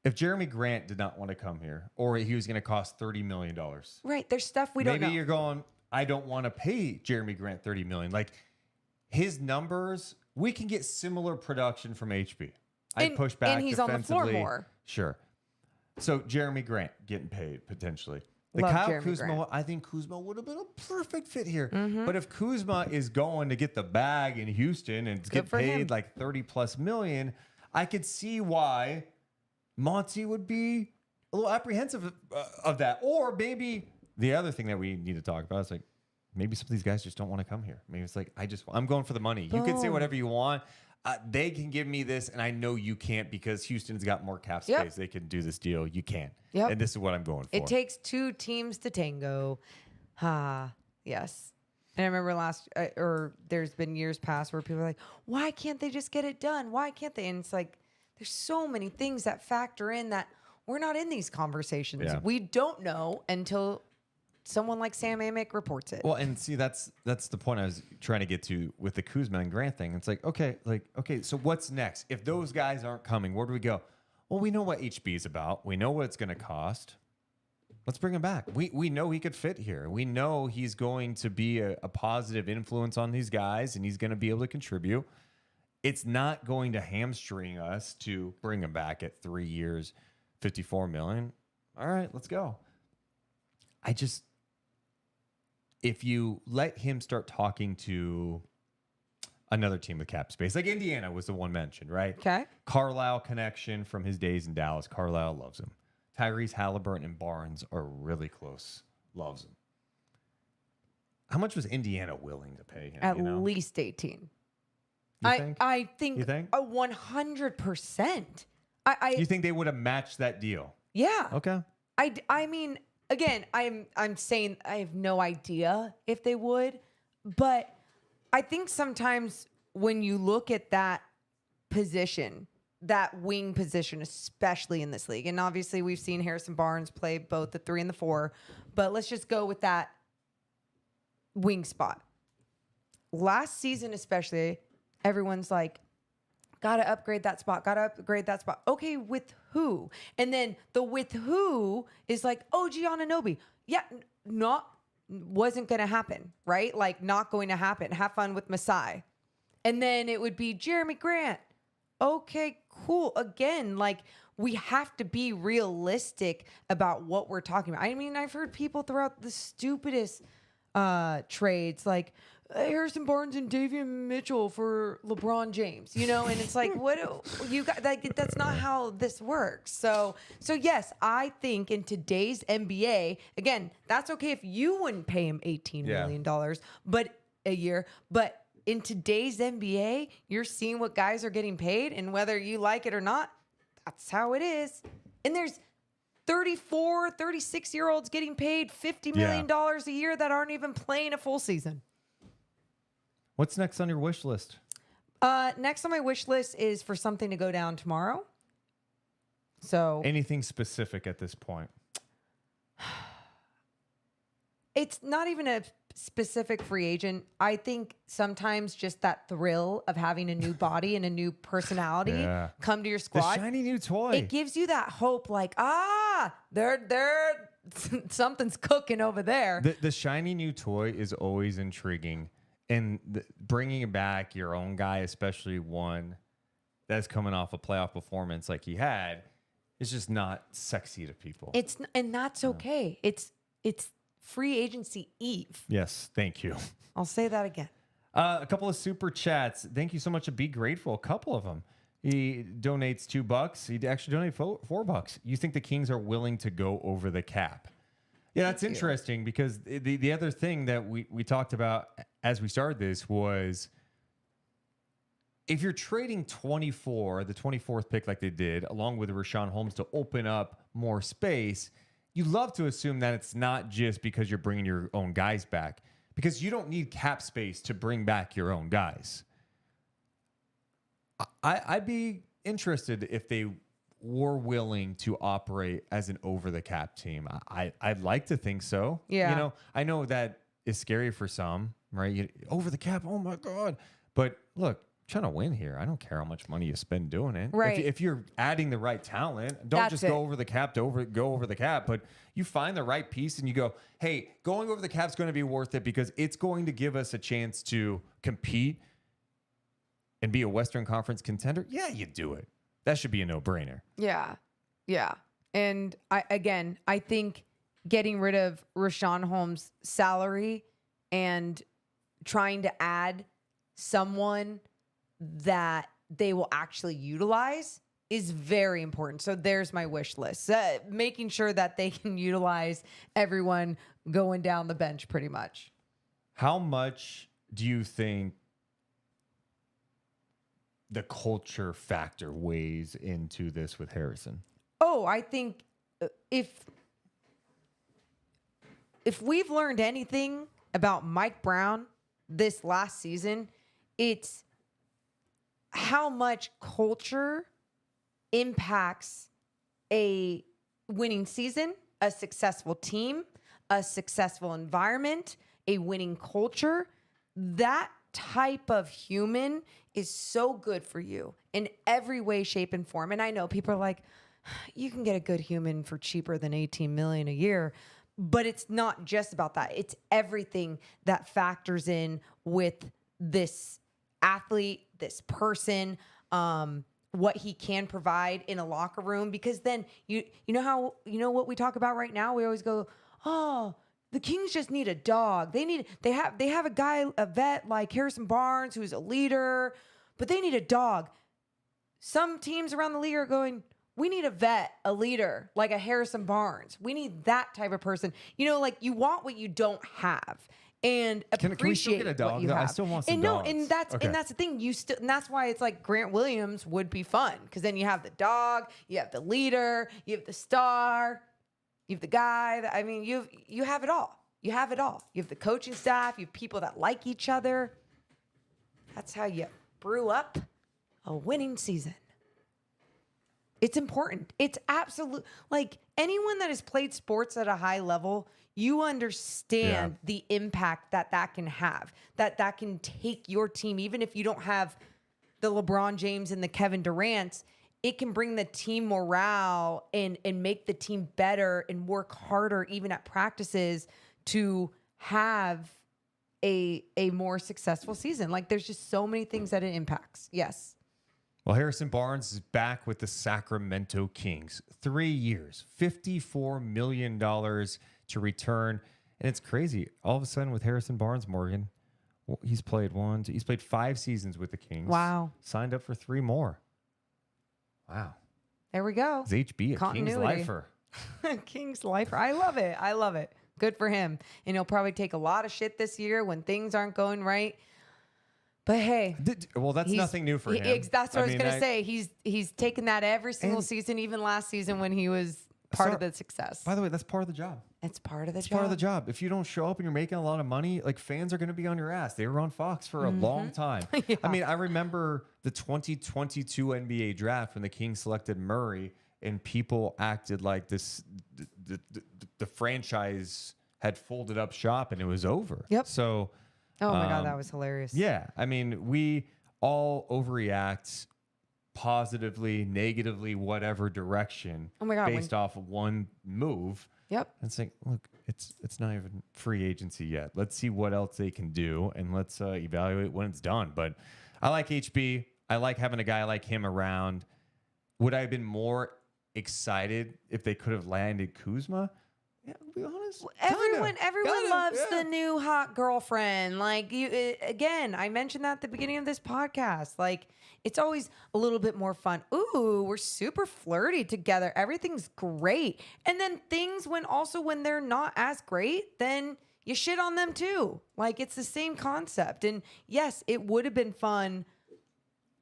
If Jeremy Grant did not want to come here, or he was going to cost $30 million, Right. There's stuff we don't know. maybe you're going, I don't want to pay Jeremy Grant $30 million. Like his numbers, we can get similar production from HB. I'd And- push back and he's on the floor defensively. more. Sure. So Jeremy Grant getting paid potentially. The Love Kyle Jeremy Kuzma, Grant. I think Kuzma would have been a perfect fit here. Mm-hmm. But if Kuzma is going to get the bag in Houston and get for him. paid like 30 plus million, I could see why Monty would be a little apprehensive of that. Or maybe the other thing that we need to talk about is like, maybe some of these guys just don't want to come here. Maybe it's like, I'm going for the money. You can say Boom. whatever you want. They can give me this, and I know you can't because Houston's got more cap space. Yep. They can do this deal. You can't. Yep. And this is what I'm going for. It takes two teams to tango. Yes. And I remember there's been years past where people are like, why can't they just get it done? Why can't they? And it's like, there's so many things that factor in that we're not in these conversations. Yeah. We don't know until someone like Sam Amick reports it. Well, and see, that's the point I was trying to get to with the Kuzma and Grant thing. It's like, okay, so what's next? If those guys aren't coming, where do we go? Well, we know what HB is about. We know what it's going to cost. Let's bring him back. We know he could fit here. We know he's going to be a positive influence on these guys, and he's going to be able to contribute. It's not going to hamstring us to bring him back at 3 years, $54 million. All right, let's go. If you let him start talking to another team with cap space, like Indiana was the one mentioned, right? Okay. Carlisle connection from his days in Dallas. Carlisle loves him. Tyrese Halliburton and Barnes are really close. Loves him. How much was Indiana willing to pay him? At least 18. You think? I think You think? 100%. You think they would have matched that deal? Yeah. Okay. I mean, again, I'm saying I have no idea if they would, but I think sometimes when you look at that position, that wing position, especially in this league, and obviously we've seen Harrison Barnes play both the 3 and the 4, but let's just go with that wing spot. Last season, especially, everyone's like, gotta upgrade that spot, gotta upgrade that spot. Okay, with who? And then the with who is like, oh, Giannonobi. Yeah, wasn't gonna happen, right? Like, not going to happen. Have fun with Masai. And then it would be Jeremy Grant. Okay, cool. Again, like, we have to be realistic about what we're talking about. I mean, I've heard people throughout the stupidest trades, like Harrison Barnes and Davion Mitchell for LeBron James, and it's like, what you got? That's not how this works. So yes, I think in today's NBA, again, that's okay if you wouldn't pay him $18 million, but a year, but in today's NBA, you're seeing what guys are getting paid, and whether you like it or not, that's how it is. And there's 34, 36-year-olds getting paid $50 million a year that aren't even playing a full season. What's next on your wish list? Next on my wish list is for something to go down tomorrow. So Anything specific at this point? it's not even a specific free agent. I think sometimes just that thrill of having a new body and a new personality come to your squad. The shiny new toy. It gives you that hope, like, they're something's cooking over there. The shiny new toy is always intriguing, and bringing back your own guy, especially one that's coming off a playoff performance like he had, is just not sexy to people. And that's okay. It's free agency eve. Yes, thank you. I'll say that again. A couple of super chats. Thank you so much to Be Grateful. A couple of them. He donates $2. He actually donated $4. You think the Kings are willing to go over the cap? Yeah, that's interesting because the other thing that we talked about as we started this was if you're trading the 24th pick like they did, along with Rashawn Holmes to open up more space, you love to assume that it's not just because you're bringing your own guys back, because you don't need cap space to bring back your own guys. I'd be interested if they were willing to operate as an over-the-cap team. I'd like to think so. Yeah. I know that is scary for some, right? Over the cap, oh my God. But look, trying to win here. I don't care how much money you spend doing it. Right. If you're adding the right talent, don't just go over the cap to go over the cap, but you find the right piece and you go, hey, going over the cap is going to be worth it because it's going to give us a chance to compete and be a Western Conference contender. Yeah, you do it. That should be a no-brainer. Yeah. Yeah. And I think getting rid of Rashawn Holmes' salary and trying to add someone that they will actually utilize is very important. So there's my wish list. Making sure that they can utilize everyone going down the bench pretty much. How much do you think the culture factor weighs into this with Harrison? Oh, I think if we've learned anything about Mike Brown this last season, it's how much culture impacts a winning season, a successful team, a successful environment, a winning culture. That type of human is so good for you in every way, shape, and form. And I know people are like, you can get a good human for cheaper than 18 million a year. But it's not just about that. It's everything that factors in with this athlete, this person, what he can provide in a locker room. Because then you know what we talk about right now? We always go, oh, the Kings just need a dog. They have a vet like Harrison Barnes who's a leader, but they need a dog. Some teams around the league are going, we need a vet, a leader, like a Harrison Barnes. We need that type of person. Like you want what you don't have, and appreciate can we still get a dog, what you though? have. I still want some and dogs. And that's Okay. and that's the thing. And that's why it's like Grant Williams would be fun, because then you have the dog, you have the leader, you have the star, you have the guy. You have it all. You have it all. You have the coaching staff. You have people that like each other. That's how you brew up a winning season. It's important. It's absolute. Like anyone that has played sports at a high level, you understand the impact that can have, that can take your team. Even if you don't have the LeBron James and the Kevin Durant's, it can bring the team morale and make the team better and work harder even at practices to have a more successful season. Like there's just so many things that it impacts. Yes. Well, Harrison Barnes is back with the Sacramento Kings. 3 years, $54 million to return. And it's crazy. All of a sudden with Harrison Barnes, Morgan, he's played 5 seasons with the Kings. Wow. Signed up for 3 more. Wow. There we go. Is HB a Kings Continuity. lifer? King's lifer. I love it. I love it. Good for him. And he'll probably take a lot of shit this year when things aren't going right. But hey, Well, that's nothing new for him. That's what I was going to say. He's taken that every single season, even last season when he was part of the success. By the way, that's part of the job. It's part of the It's job. part of the job. If you don't show up and you're making a lot of money, like fans are going to be on your ass. They were on Fox for a long time. Yeah. I mean, I remember the 2022 NBA draft when the Kings selected Murray and people acted like this, the franchise had folded up shop and it was over. Yep. So, Oh my God, that was hilarious. yeah, I mean, we all overreact positively, negatively, whatever direction Oh my God, based off of one move. Yep. And it's like, look, it's not even free agency yet. Let's see what else they can do, and let's evaluate when it's done. But I like HB. I like having a guy like him around. Would I have been more excited if they could have landed Kuzma? Yeah, to be honest. Everyone Kinda, loves yeah. the new hot girlfriend. Like again, I mentioned that at the beginning of this podcast. Like it's always a little bit more fun. Ooh, we're super flirty together. Everything's great. And then things when they're not as great, then you shit on them too. Like it's the same concept. And yes, it would have been fun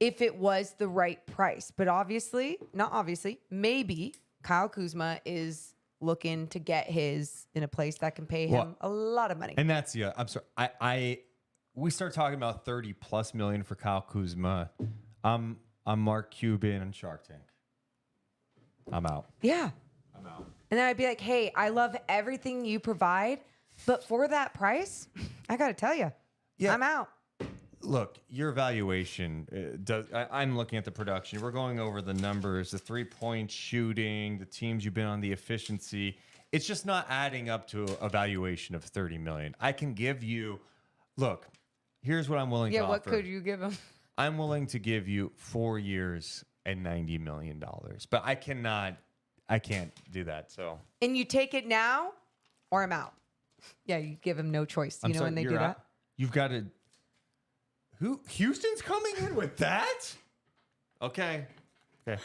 if it was the right price. But maybe Kyle Kuzma is looking to get his in a place that can pay him a lot of money. And that's I'm sorry. We start talking about 30+ million for Kyle Kuzma. I'm Mark Cuban and Shark Tank. I'm out. Yeah. I'm out. And then I'd be like, hey, I love everything you provide, but for that price, I got to tell you, I'm out. Look, your evaluation I'm looking at the production. We're going over the numbers, the 3-point shooting, the teams you've been on, the efficiency. It's just not adding up to a valuation of 30 million. I can give you, look, here's what I'm willing to offer. Yeah, what could you give him? I'm willing to give you 4 years and $90 million, but I can't do that. So, And you take it now or I'm out. Yeah, you give him no choice. You know when they do that? You've got to. Houston's coming in with that? Okay,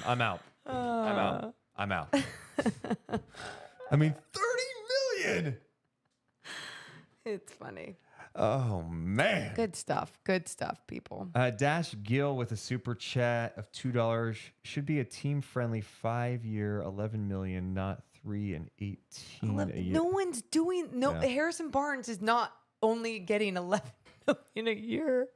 I'm out. I'm out. I mean, 30 million. It's funny. Oh man. Good stuff, people. Dash Gill with a super chat of $2 should be a team-friendly 5-year, 11 million, not 3 and 18 a year. No one's doing Harrison Barnes is not only getting 11 million a year.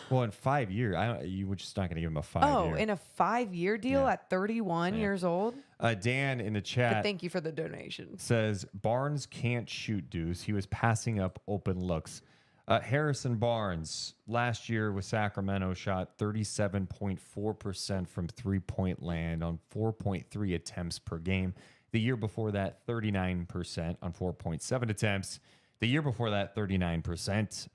Well, in 5 years, you were just not going to give him a 5-year. In a 5-year deal at 31 years old. Dan in the chat. But thank you for the donation. Says Barnes can't shoot Deuce. He was passing up open looks. Harrison Barnes last year with Sacramento shot 37.4% from 3-point land on 4.3 attempts per game. The year before that, 39% on 4.7 attempts. The year before that, 39%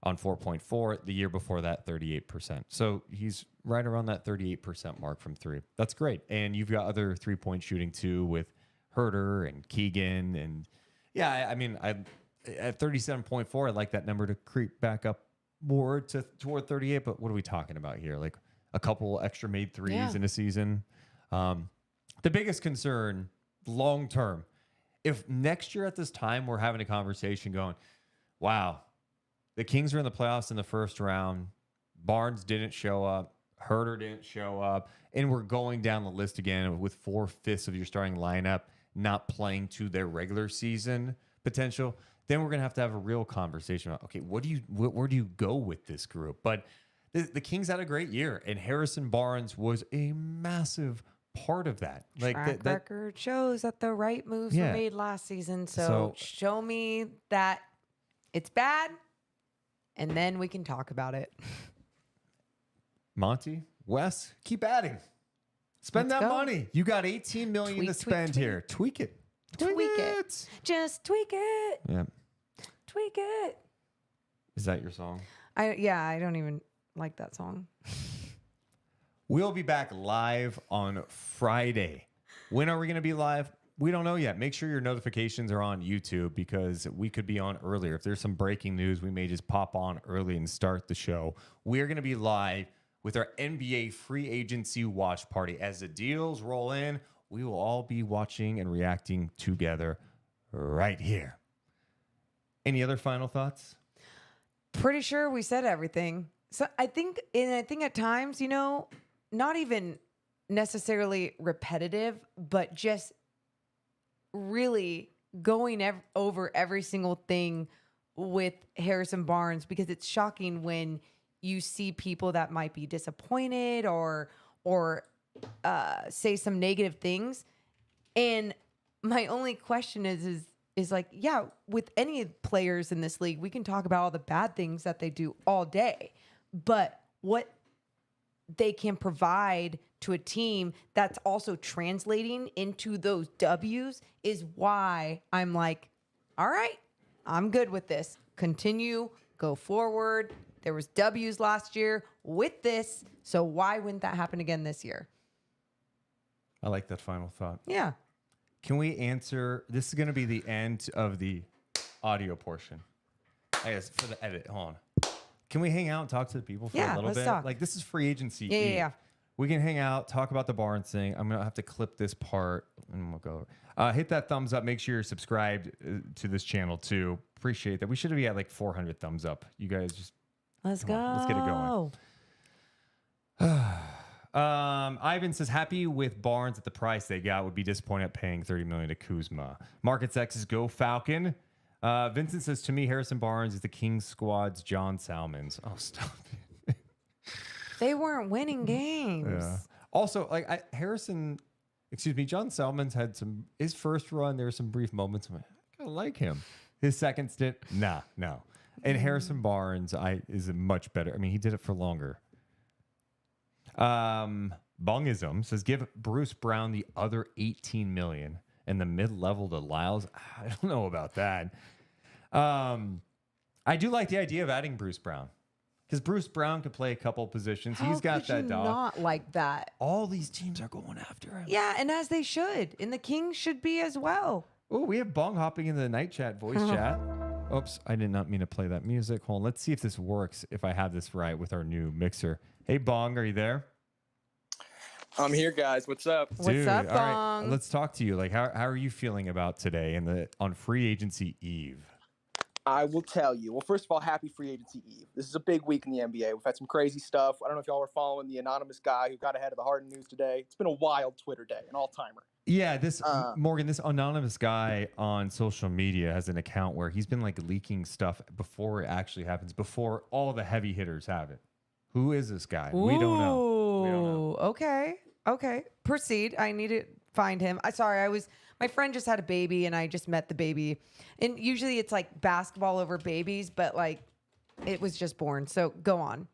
on 4.4. The year before that, 38%. So he's right around that 38% mark from three. That's great. And you've got other 3-point shooting too with Herter and Keegan. And yeah, I mean, at 37.4, I'd like that number to creep back up more toward 38. But what are we talking about here? Like a couple extra made threes in a season. The biggest concern long term, if next year at this time we're having a conversation going, wow, the Kings are in the playoffs in the first round, Barnes didn't show up, Herter didn't show up, and we're going down the list again with 4/5 of your starting lineup not playing to their regular season potential, then we're going to have a real conversation about, okay, where do you go with this group? But the Kings had a great year, and Harrison Barnes was a massive part of that. Like Track record shows that the right moves were made last season. So show me that it's bad, and then we can talk about it. Monty, Wes, keep adding. Spend Let's that go. money. You got $18 million to spend here. Tweak it. Tweak it. Just tweak it. Yeah. Tweak it. Is that your song? I don't even like that song. We'll be back live on Friday. When are we going to be live? We don't know yet. Make sure your notifications are on YouTube because we could be on earlier. If there's some breaking news, we may just pop on early and start the show. We're going to be live with our NBA free agency watch party. As the deals roll in, we will all be watching and reacting together right here. Any other final thoughts? Pretty sure we said everything. So I think at times, not even necessarily repetitive, but just really going over every single thing with Harrison Barnes, because it's shocking when you see people that might be disappointed or say some negative things. And my only question is like, yeah, with any players in this league, we can talk about all the bad things that they do all day, but what they can provide to a team that's also translating into those W's is why I'm like, all right, I'm good with this. Continue, go forward. There was W's last year with this, so why wouldn't that happen again this year? I like that final thought. Yeah. Can we answer? This is going to be the end of the audio portion. I guess for the edit. Hold on. Can we hang out and talk to the people for a little let's bit? talk. Like, this is free agency. Yeah. We can hang out, talk about the Barnes thing. I'm going to have to clip this part and we'll go. Hit that thumbs up. Make sure you're subscribed to this channel too. Appreciate that. We should be at like 400 thumbs up. You guys just Let's go. Let's get it going. Ivan says, happy with Barnes at the price they got. Would be disappointed at paying $30 million to Kuzma. Market X says, go Falcon. Vincent says, to me, Harrison Barnes is the Kings squad's John Salmons. Oh, stop it. They weren't winning games. Yeah. Also, John Salmons had his first run, there were some brief moments. I kind of like him. His second stint, no. And Harrison Barnes is a much better. I mean, he did it for longer. Bongism says, give Bruce Brown the other $18 million and the mid-level to Lyles. I don't know about that. I do like the idea of adding Bruce Brown because Bruce Brown could play a couple positions. He's got that dog. Not like that. All these teams are going after him. Yeah, and as they should, and the Kings should be as well. Oh, we have Bong hopping into the night chat voice chat. Oops, I did not mean to play that music. Hold on, let's see if this works, if I have this right with our new mixer. Hey, Bong, are you there? I'm here, guys. What's up? What's up, all right, Bong? let's talk to you. Like, how are you feeling about today on free agency eve? I will tell you. Well, first of all, happy free agency eve. This is a big week in the NBA. We've had some crazy stuff. I don't know if y'all were following the anonymous guy who got ahead of the Harden news today. It's been a wild Twitter day, an all-timer. Yeah, Morgan, this anonymous guy on social media has an account where he's been like leaking stuff before it actually happens, before all the heavy hitters have it. Who is this guy? We don't know. Okay. Proceed. I need to find him. My friend just had a baby and I just met the baby. And usually it's like basketball over babies, but like it was just born. So go on.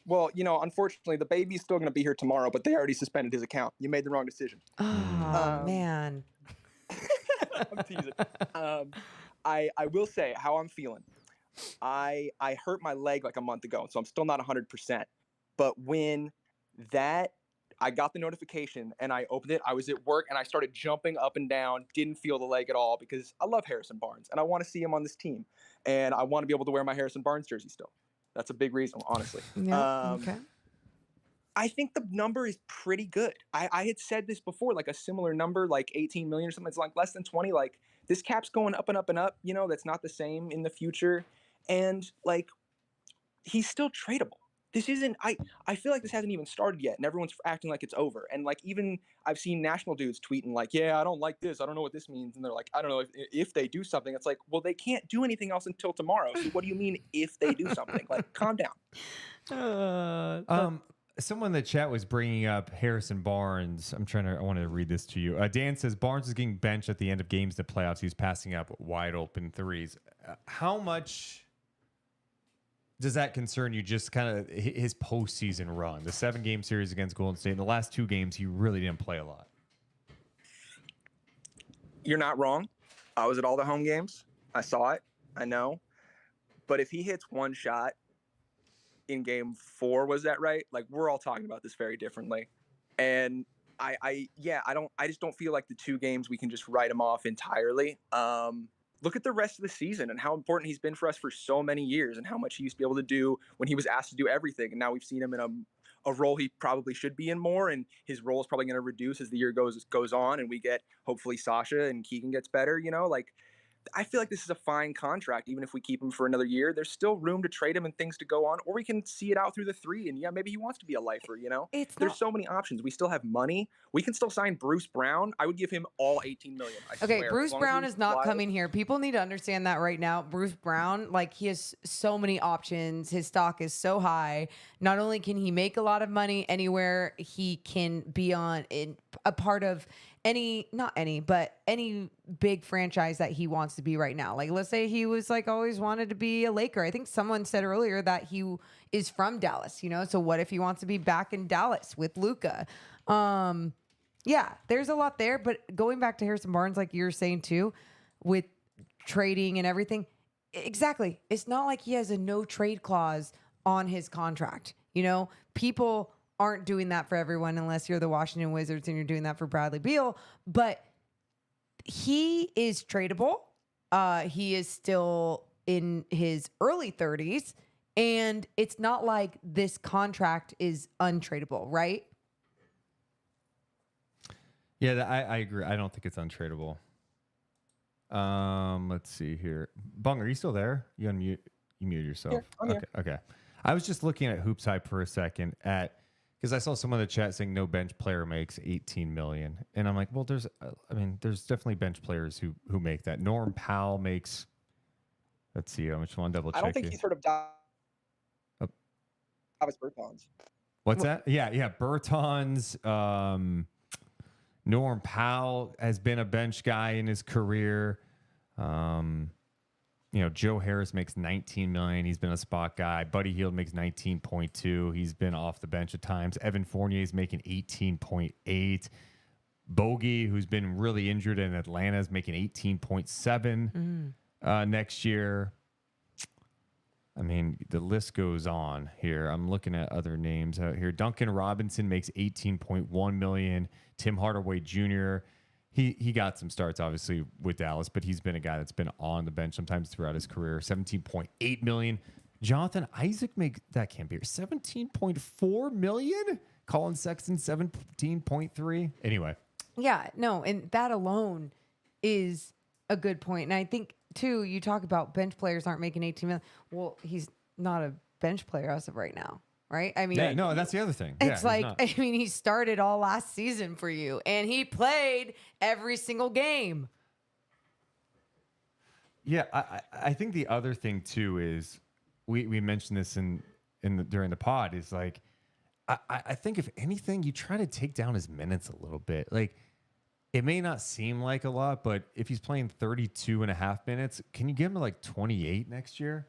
Well, unfortunately, the baby's still going to be here tomorrow, but they already suspended his account. You made the wrong decision. Oh, man. I'm teasing. I will say how I'm feeling. I hurt my leg like a month ago, so I'm still not 100%. But when I got the notification and I opened it, I was at work and I started jumping up and down, didn't feel the leg at all because I love Harrison Barnes and I want to see him on this team. And I want to be able to wear my Harrison Barnes jersey still. That's a big reason, honestly. Yeah. Okay. I think the number is pretty good. I had said this before, like a similar number, like 18 million or something. It's like less than 20. Like this cap's going up and up and up. That's not the same in the future. And like, he's still tradable. This isn't, I feel like this hasn't even started yet and everyone's acting like it's over. And like, even I've seen national dudes tweeting like, yeah, I don't like this. I don't know what this means. And they're like, I don't know if they do something. It's like, well, they can't do anything else until tomorrow. So what do you mean if they do something? Like, calm down. Someone in the chat was bringing up Harrison Barnes. I wanted to read this to you. Dan says Barnes is getting benched at the end of games in the playoffs. He's passing up wide open threes. How much does that concern you? Just kind of his postseason run, the 7-game series against Golden State. In the last 2 games, he really didn't play a lot. You're not wrong. I was at all the home games. I saw it. I know. But if he hits one shot in game 4, was that right? Like, we're all talking about this very differently. And I just don't feel like the 2 games we can just write him off entirely. Look at the rest of the season and how important he's been for us for so many years and how much he used to be able to do when he was asked to do everything. And now we've seen him in a role he probably should be in more, and his role is probably going to reduce as the year goes on, and we get hopefully Sasha and Keegan gets better. Like, I feel like this is a fine contract. Even if we keep him for another year, there's still room to trade him and things to go on, or we can see it out through the 3. And maybe he wants to be a lifer. There's so many options. We still have money. We can still sign Bruce Brown. I would give him all 18 million. I Okay, swear. Bruce Brown is not coming here. People need to understand that right now. Bruce Brown, like, he has so many options. His stock is so high. Not only can he make a lot of money anywhere, he can be in a part of any big franchise that he wants to be right now. Like, let's say he was like always wanted to be a Laker. I think someone said earlier that he is from Dallas, so what if he wants to be back in Dallas with Luka? Yeah, there's a lot there, but going back to Harrison Barnes, like you're saying too, with trading and everything, exactly. It's not like he has a no trade clause on his contract. People aren't doing that for everyone unless you're the Washington Wizards and you're doing that for Bradley Beal, but he is tradable. He is still in his early 30s, and it's not like this contract is untradeable, right? Yeah, I agree. I don't think it's untradeable. Let's see here. Bung, are you still there? You muted yourself. Yeah, I'm here. Okay. I was just looking at Hoops Hype for a second because I saw someone in the chat saying no bench player makes 18 million, and I'm like, well, there's definitely bench players who make that. Norm Powell makes. Let's see. I just want to double check. I don't think he's heard of Davis Bertans. What's that? Yeah, Bertans. Norm Powell has been a bench guy in his career. Joe Harris makes 19 million. He's been a spot guy. Buddy Hield makes 19.2. He's been off the bench at times. Evan Fournier is making 18.8. Bogey, who's been really injured in Atlanta, is making 18.7 next year. I mean, the list goes on here. I'm looking at other names out here. Duncan Robinson makes 18.1 million. Tim Hardaway Jr. He got some starts, obviously, with Dallas, but he's been a guy that's been on the bench sometimes throughout his career. 17.8 million. Jonathan Isaac that can't be 17.4 million. Colin Sexton 17.3. Anyway. Yeah, no, and that alone is a good point. And I think too, you talk about bench players aren't making 18 million. Well, he's not a bench player as of right now, right? I mean, yeah, no, that's the other thing. It's he started all last season for you, and he played every single game. Yeah, I think the other thing too is we mentioned this during the pod is like I think if anything, you try to take down his minutes a little bit. Like, it may not seem like a lot, but if he's playing 32 and a half minutes, can you give him like 28 next year?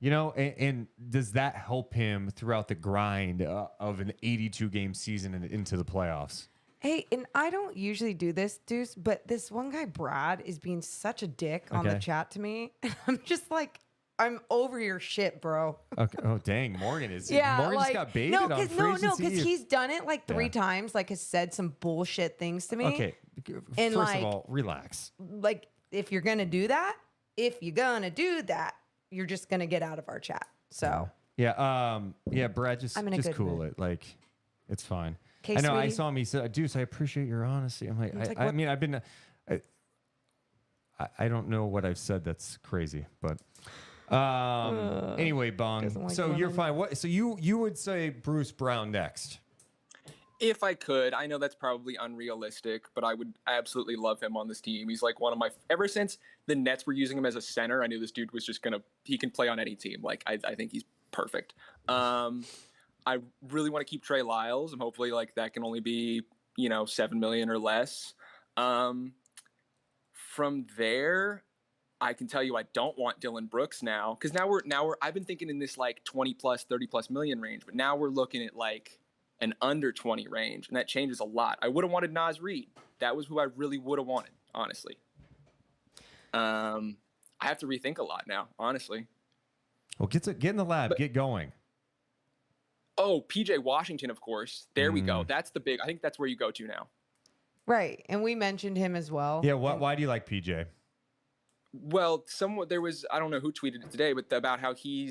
You know, and does that help him throughout the grind of an 82 game season and into the playoffs? Hey, and I don't usually do this, Deuce, but this one guy, Brad, is being such a dick on the Okay. chat to me. I'm just like, I'm over your shit, bro. Okay. Oh, dang. Morgan is. Yeah, Morgan like, just got baited no, on because free agency. he's done it like 3 Yeah. times, like has said some bullshit things to me. Okay. And, First like, of all, relax. Like, if you're gonna do that, you're just gonna get out of our chat. So Yeah. Brad, just I'm in a good cool mood. it. Like, it's fine. 'Kay, I know. I sweetie. saw him. He said, "Deuce, I appreciate your honesty." I'm like, It's like, I what- mean, I've been. I don't know what I've said that's crazy, but anyway, Bong. doesn't like So you're women. fine. What? So you would say Bruce Brown next? If I could, I know that's probably unrealistic, but I would absolutely love him on this team. He's like one of my, ever since the Nets were using him as a center, I knew this dude was just he can play on any team. Like, I think he's perfect. I really want to keep Trey Lyles, and hopefully like that can only be, $7 million or less. From there, I can tell you I don't want Dylan Brooks now, because now we're I've been thinking in this like 20 plus 30 plus million range, but now we're looking at like an under 20 range, and that changes a lot. I would have wanted Nas Reed. That was who I really would have wanted, honestly. I have to rethink a lot now, honestly. Well, get in the lab. Get going. Oh, PJ Washington, of course. There we go. That's the big. I think that's where you go to now. Right, and we mentioned him as well. Yeah. Why do you like PJ? Well, there was, I don't know who tweeted it today, but about how he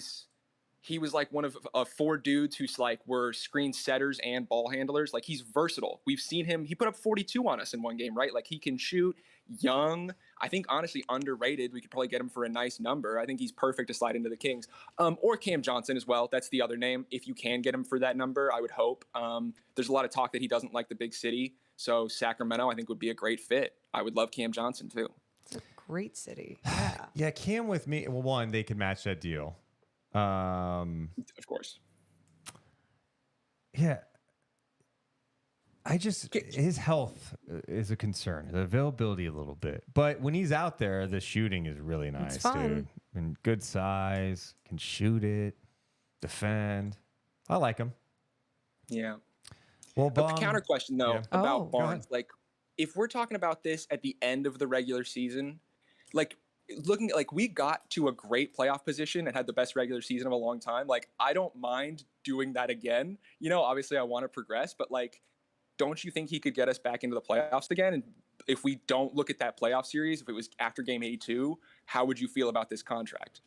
was like one of 4 dudes who's like were screen setters and ball handlers. Like, he's versatile. We've seen him. He put up 42 on us in one game, right? Like, he can shoot. Young. I think honestly underrated. We could probably get him for a nice number. I think he's perfect to slide into the Kings. Or Cam Johnson as well. That's the other name. If you can get him for that number, I would hope. There's a lot of talk that he doesn't like the big city. So Sacramento, I think, would be a great fit. I would love Cam Johnson too. It's a great city. Yeah. Yeah, Cam with me. Well, one, they could match that deal. Of course. Yeah. His health is a concern, the availability a little bit. But when he's out there, the shooting is really nice, fun. dude. And good size, can shoot it, defend. I like him. Yeah. Well, But Bong, the counter question though Yeah. about Oh, go ahead. Barnes, like if we're talking about this at the end of the regular season, like looking at like we got to a great playoff position and had the best regular season of a long time. Like, I don't mind doing that again. Obviously I want to progress, but like, don't you think he could get us back into the playoffs again? And if we don't look at that playoff series, if it was after game 82, how would you feel about this contract?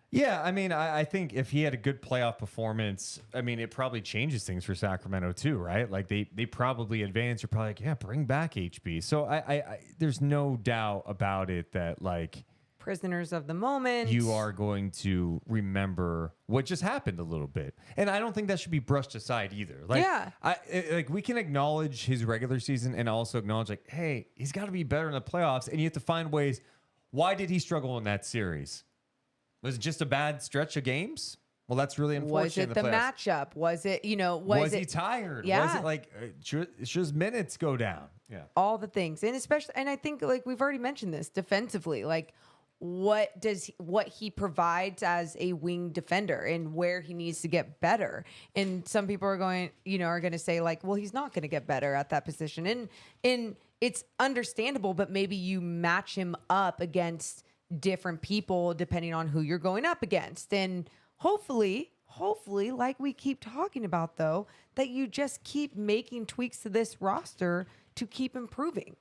Yeah, I mean, I think if he had a good playoff performance, I mean, it probably changes things for Sacramento too, right? Like they probably advance. You're probably like, yeah, bring back HB. So I there's no doubt about it that like Prisoners of the moment. you are going to remember what just happened a little bit, and I don't think that should be brushed aside either. Like, Yeah. like we can acknowledge his regular season and also acknowledge like, hey, he's got to be better in the playoffs, and you have to find ways. Why did he struggle in that series? Was it just a bad stretch of games? Well, that's really unfortunate. Was it in the playoffs. matchup? Was it, Was it he tired? Was Yeah. it like should his minutes go down? Yeah. all the things? And especially, and I think like we've already mentioned this defensively, like what he provides as a wing defender and where he needs to get better. And some people are going to say like, well, he's not going to get better at that position. And it's understandable, but maybe you match him up against different people depending on who you're going up against. And hopefully, like we keep talking about though, that you just keep making tweaks to this roster to keep improving.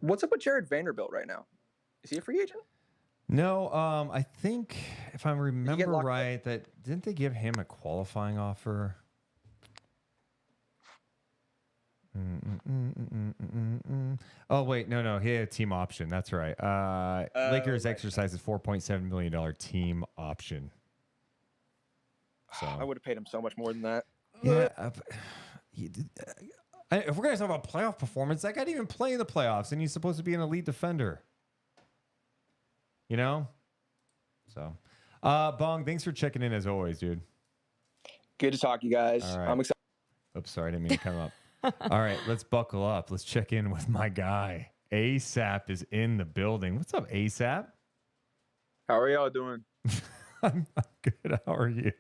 What's up with Jared Vanderbilt right now? Is he a free agent? No, I think if I remember locked up? right, that didn't they give him a qualifying offer? Oh wait, no, he had a team option. That's right. Lakers right. exercised a $4.7 million team option. So I would have paid him so much more than that. yeah, if we're gonna talk about playoff performance, that guy didn't even play in the playoffs, and he's supposed to be an elite defender. So, Bong, thanks for checking in as always, dude. Good to talk to you guys. All right. I'm excited. Oops, sorry, I didn't mean to come up. All right, let's buckle up. Let's check in with my guy, ASAP is in the building. What's up, ASAP? How are y'all doing? I'm good. How are you?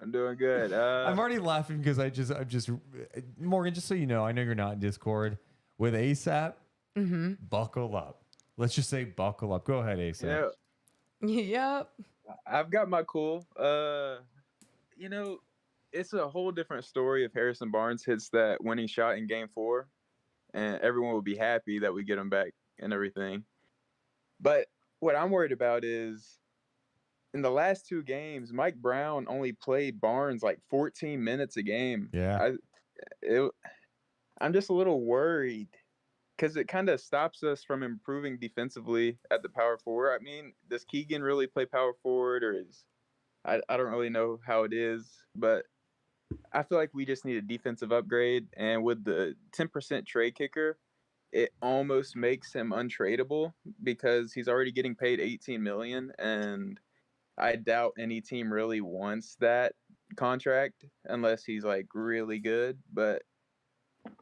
I'm doing good. I'm already laughing because I'm just Morgan. Just so you know, I know you're not in Discord with ASAP. Buckle up. Let's just say buckle up. Go ahead, ASAP. You know, Yep. I've got my cool. You know, it's a whole different story if Harrison Barnes hits that winning shot in Game 4, and everyone will be happy that we get him back and everything. But what I'm worried about is in the last 2 games, Mike Brown only played Barnes like 14 minutes a game. Yeah. I'm just a little worried because it kind of stops us from improving defensively at the power forward. I mean, does Keegan really play power forward, or is I don't really know how it is, but I feel like we just need a defensive upgrade. And with the 10% trade kicker, it almost makes him untradeable because he's already getting paid 18 million, and I doubt any team really wants that contract unless he's like really good. But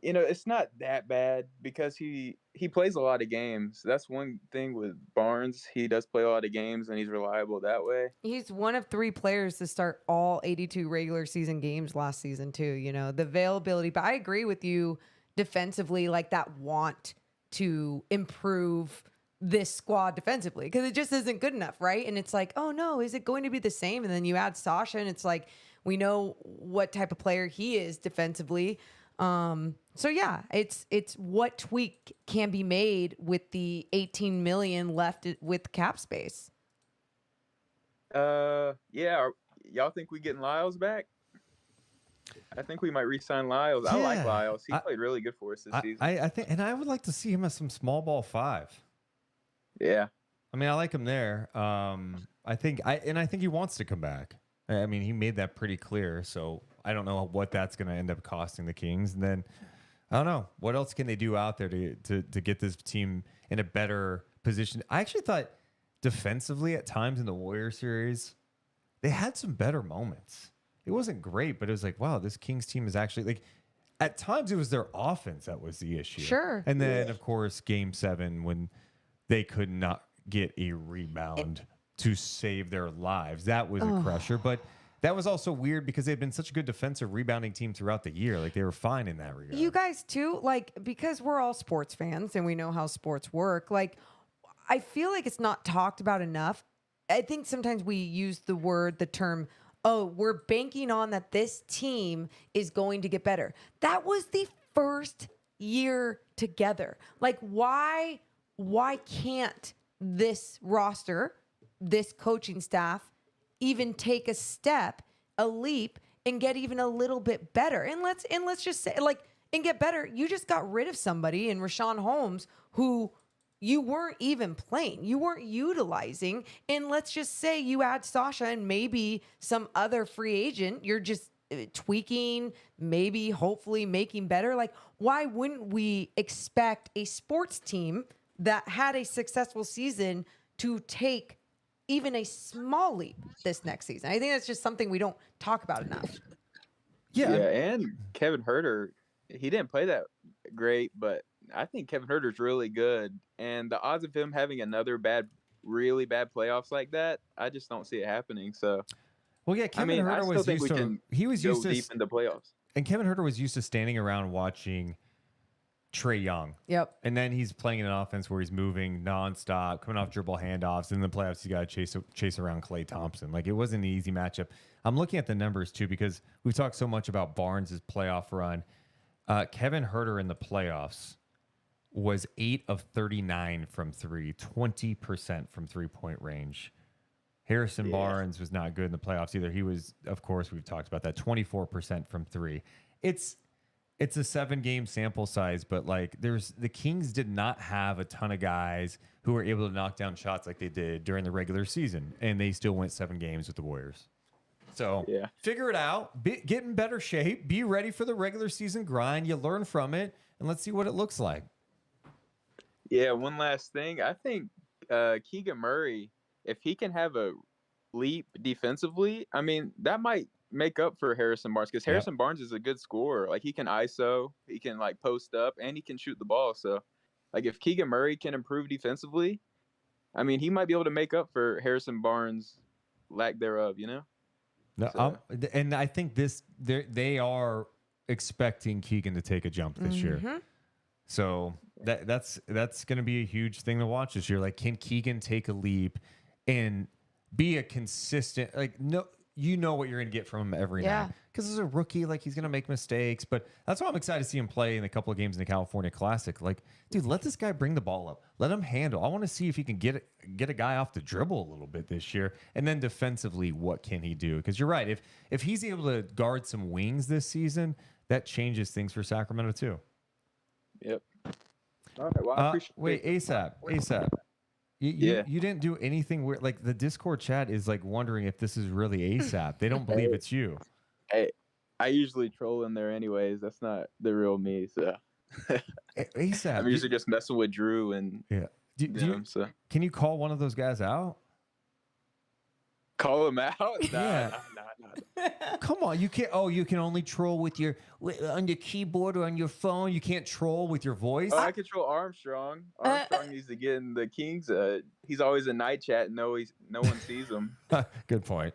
it's not that bad because he plays a lot of games. That's one thing with Barnes. He does play a lot of games and he's reliable that way. He's one of 3 players to start all 82 regular season games last season too, the availability. But I agree with you defensively, like that want to improve this squad defensively because it just isn't good enough, right? And it's like, oh no, is it going to be the same? And then you add Sasha and it's like, we know what type of player he is defensively. So yeah, it's what tweak can be made with the 18 million left with cap space. Yeah. Y'all think we getting Lyles back? I think we might re-sign Lyles. I like Yeah. Lyles. He played really good for us this season. I think, and I would like to see him as some small ball 5. Yeah. I mean, I like him there. I think he wants to come back. I mean, he made that pretty clear. So I don't know what that's going to end up costing the Kings. And then I don't know what else can they do out there to get this team in a better position. I actually thought defensively at times in the Warriors series, they had some better moments. It wasn't great, but it was like, wow, this Kings team is actually like. At times it was their offense that was the issue. Sure. And then of course Game 7 when they could not get a rebound to save their lives. That was a crusher, but that was also weird because they've been such a good defensive rebounding team throughout the year. Like they were fine in that regard. You guys too, like, because we're all sports fans and we know how sports work, like I feel like it's not talked about enough. I think sometimes we use the term, oh, we're banking on that this team is going to get better. That was the first year together. Like why can't this roster, this coaching staff even take a step, a leap, and get even a little bit better? And let's just say, like, and get better. You just got rid of somebody in Rashawn Holmes who you weren't even playing. You weren't utilizing. And let's just say you add Sasha and maybe some other free agent. You're just tweaking, maybe hopefully making better. Like, why wouldn't we expect a sports team that had a successful season to take even a small leap this next season? I think that's just something we don't talk about enough. Yeah, and Kevin Huerter, he didn't play that great, but I think Kevin Huerter's really good. And the odds of him having another really bad playoffs like that, I just don't see it happening. So, Well, yeah, Kevin Huerter I was still think used we to can he was go used to deep into playoffs. and Kevin Huerter was used to standing around watching Trae Young. Yep. And then he's playing in an offense where he's moving nonstop, coming off dribble handoffs. In the playoffs, you got to chase around Klay Thompson. Like, it wasn't an easy matchup. I'm looking at the numbers, too, because we've talked so much about Barnes' playoff run. Kevin Huerter in the playoffs was 8 of 39 from 3, 20% from three-point range. Harrison Barnes was not good in the playoffs either. He was, of course, we've talked about that, 24% from 3. It's a 7-game sample size, but like the Kings did not have a ton of guys who were able to knock down shots like they did during the regular season, and they still went 7 games with the Warriors. So figure it out, get in better shape, be ready for the regular season grind. You learn from it, and let's see what it looks like. Yeah, one last thing. I think Keegan Murray, if he can have a leap defensively, I mean, that might make up for Harrison Barnes because Harrison Barnes is a good scorer. Like, he can ISO, he can like post up, and he can shoot the ball. So Like if Keegan Murray can improve defensively, I mean, he might be able to make up for Harrison Barnes' lack thereof. You know. No, So, and I think they are expecting Keegan to take a jump this year. So that's going to be a huge thing to watch this year. Like, can Keegan take a leap and be a consistent, like, no, you know what you're going to get from him every night. Because as a rookie, like, he's going to make mistakes. But that's why I'm excited to see him play in a couple of games in the California Classic. Like, dude, let this guy bring the ball up. Let him handle. I want to see if he can get a guy off the dribble a little bit this year. And then defensively, what can he do? Because you're right. If he's able to guard some wings this season, that changes things for Sacramento too. yep. All right. Well, I appreciate wait, ASAP. You didn't do anything weird. Like, the Discord chat is like wondering if this is really ASAP. They don't believe it's you. Hey, I usually troll in there anyways. That's not the real me. So ASAP. I'm usually just messing with Drew and so can you call one of those guys out? call him out. Yeah. Nah. Come on, you can't. Oh, you can only troll with your on your keyboard or on your phone. You can't troll with your voice. Oh, I control Armstrong. Armstrong needs to get in the Kings. He's always in night chat. No one sees him. Good point.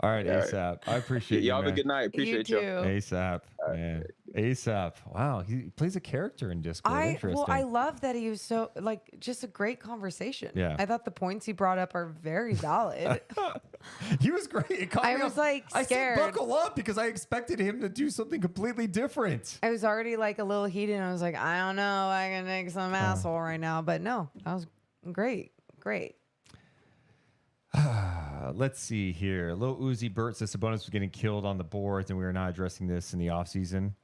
All right, ASAP. I appreciate you. Y'all have a man. good night. Appreciate you. ASAP, man. ASAP. Wow, he plays a character in Discord. Interesting. I love that he was so like just a great conversation. Yeah. I thought the points he brought up are very valid. He was great. It caught I me was off- like I scared. said buckle up because I expected him to do something completely different. I was already like a little heated. And I was like, I don't know, I can make some asshole right now, but no, that was great. Let's see here. Lil Uzi Vert says Sabonis was getting killed on the boards, and we are not addressing this in the offseason.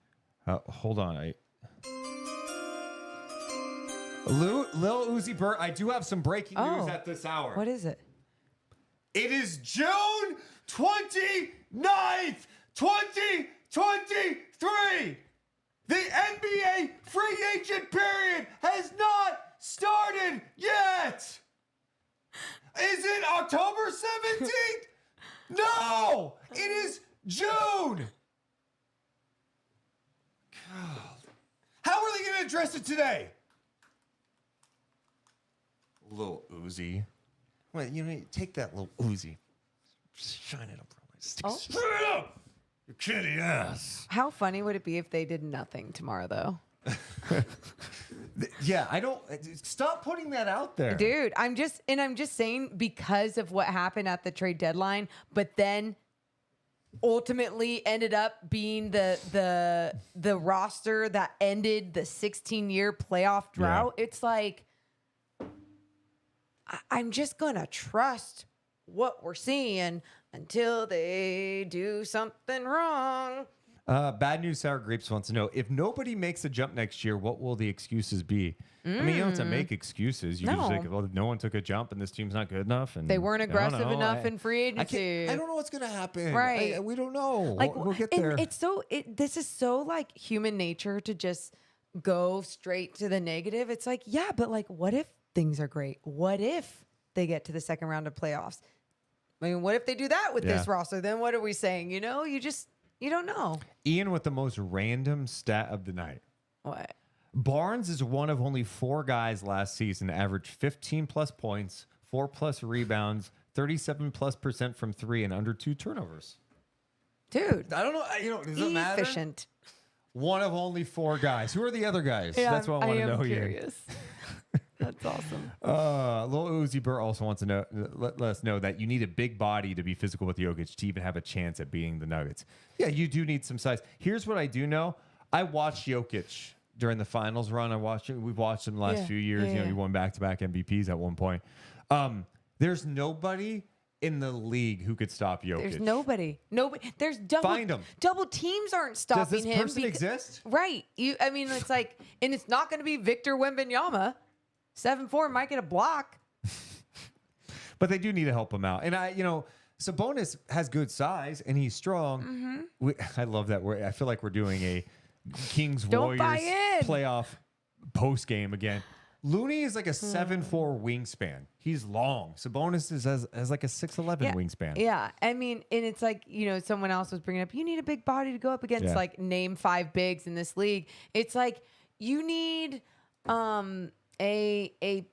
Hold on. Lil Uzi Vert, I do have some breaking news at this hour. What is it? It is June 29th, 2023. The NBA free agent period has not started yet. Is it October 17th? No, it is June. God. How are they going to address it today? Lil Uzi. Wait, take that little Uzi. Shine it up. Shine it up. You kitty ass. How funny would it be if they did nothing tomorrow, though? Yeah, I don't. Stop putting that out there, Dude, I'm just saying because of what happened at the trade deadline, but then ultimately ended up being the roster that ended the 16-year playoff drought. Yeah. It's like I'm just gonna trust what we're seeing until they do something wrong. Bad News Sour Grapes wants to know, if nobody makes a jump next year, what will the excuses be? I mean, you don't have to make excuses. You can just like, well, no one took a jump and this team's not good enough. And they weren't aggressive enough in free agency. I don't know what's going to happen. Right. We don't know. Like, we'll get there. This is so like human nature to just go straight to the negative. It's like, yeah, but like, what if things are great? What if they get to the second round of playoffs? I mean, what if they do that with this roster? Then what are we saying? You don't know. Ian with the most random stat of the night. What? Barnes is one of only 4 guys last season to average 15 plus points, 4 plus rebounds, 37+% from 3, and under 2 turnovers. Dude, I don't know. Does it matter? Efficient. One of only 4 guys. Who are the other guys? Yeah, That's what I want to know curious. That's awesome. Lil Uzi Vert also wants to let us know that you need a big body to be physical with Jokic to even have a chance at beating the Nuggets. Yeah, you do need some size. Here's what I do know. I watched Jokic during the finals run. We've watched him the last few years. He won back-to-back MVPs at one point. There's nobody in the league who could stop Jokic. There's nobody. There's double. Find him. Double teams aren't stopping him. Does this person exist? Right. It's like, and it's not going to be Victor Wembanyama. 7'4" might get a block. But they do need to help him out. And Sabonis has good size and he's strong. I love that. I feel like we're doing a Kings Warriors playoff post game again. Looney is like a 7'4" wingspan. He's long. Sabonis has like a 6'11" wingspan. Yeah. I mean, and it's like, someone else was bringing up, you need a big body to go up against, like, name 5 bigs in this league. It's like, you need a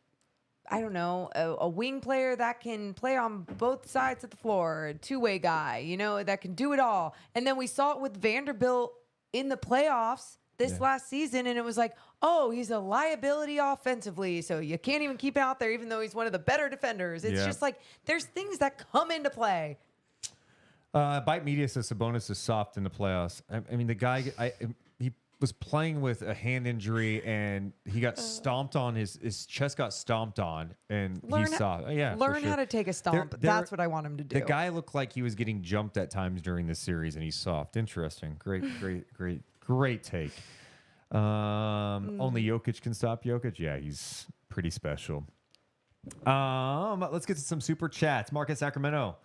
I don't know, a wing player that can play on both sides of the floor, a two-way guy, that can do it all. And then we saw it with Vanderbilt in the playoffs this last season, and it was like, oh, he's a liability offensively, so you can't even keep him out there, even though he's one of the better defenders. It's just like there's things that come into play. Byte Media says Sabonis is soft in the playoffs. I mean, the guy, he was playing with a hand injury and he got stomped on. His chest got stomped on, and he's soft. Learn how to take a stomp. That's what I want him to do. The guy looked like he was getting jumped at times during the series, and he's soft. Interesting. Great take. Only Jokic can stop Jokic. Yeah, he's pretty special. Let's get to some super chats. Marcus Sacramento,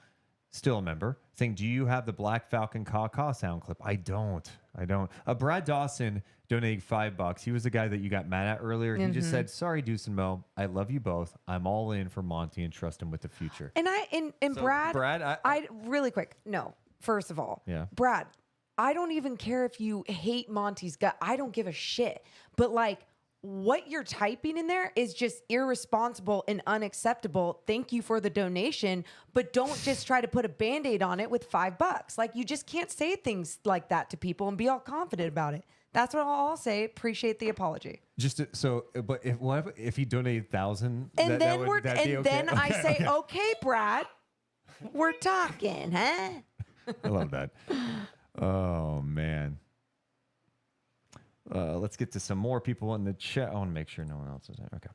still a member, saying, do you have the Black Falcon caw sound clip? I don't. Brad Dawson donated $5. He was the guy that you got mad at earlier. He just said, sorry, Deuce and Mo. I love you both. I'm all in for Monty and trust him with the future. And Brad, I really quick. No, first of all, Brad, I don't even care if you hate Monty's gut. I don't give a shit. But like, what you're typing in there is just irresponsible and unacceptable. Thank you for the donation, but don't just try to put a Band-Aid on it with $5. Like, you just can't say things like that to people and be all confident about it. That's what I'll say. Appreciate the apology. But if he donated 1,000, then I say, okay, Brad, we're talking, huh? I love that. Oh man. Let's get to some more people in the chat. I want to make sure no one else is there. Okay.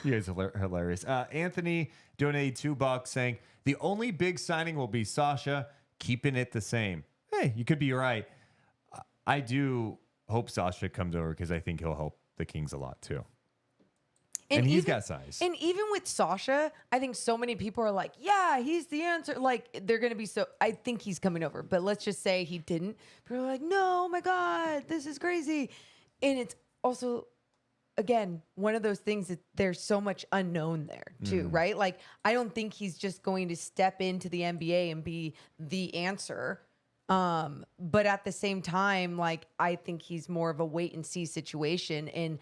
You guys are hilarious. Anthony donated $2 saying, the only big signing will be Sasha, keeping it the same. Hey, you could be right. I do hope Sasha comes over because I think he'll help the Kings a lot too. And he's got size. And even with Sasha, I think so many people are like, yeah, he's the answer. Like, they're going to be so... I think he's coming over. But let's just say he didn't. People are like, no, oh my God, this is crazy. And it's also, again, one of those things that there's so much unknown there, too, right? Like, I don't think he's just going to step into the NBA and be the answer. But at the same time, like, I think he's more of a wait-and-see situation. And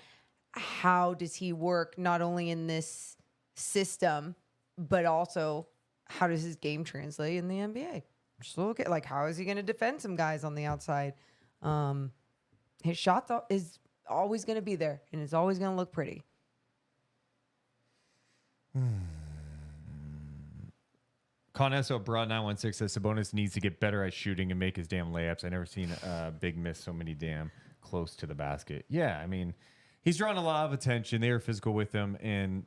how does he work not only in this system, but also how does his game translate in the NBA? Just look at, like, how is he going to defend some guys on the outside? His shot is always going to be there, and it's always going to look pretty. Conesso Broad 916 says Sabonis needs to get better at shooting and make his damn layups. I never seen Big miss so many damn close to the basket. Yeah, I mean, he's drawn a lot of attention. They were physical with him. And,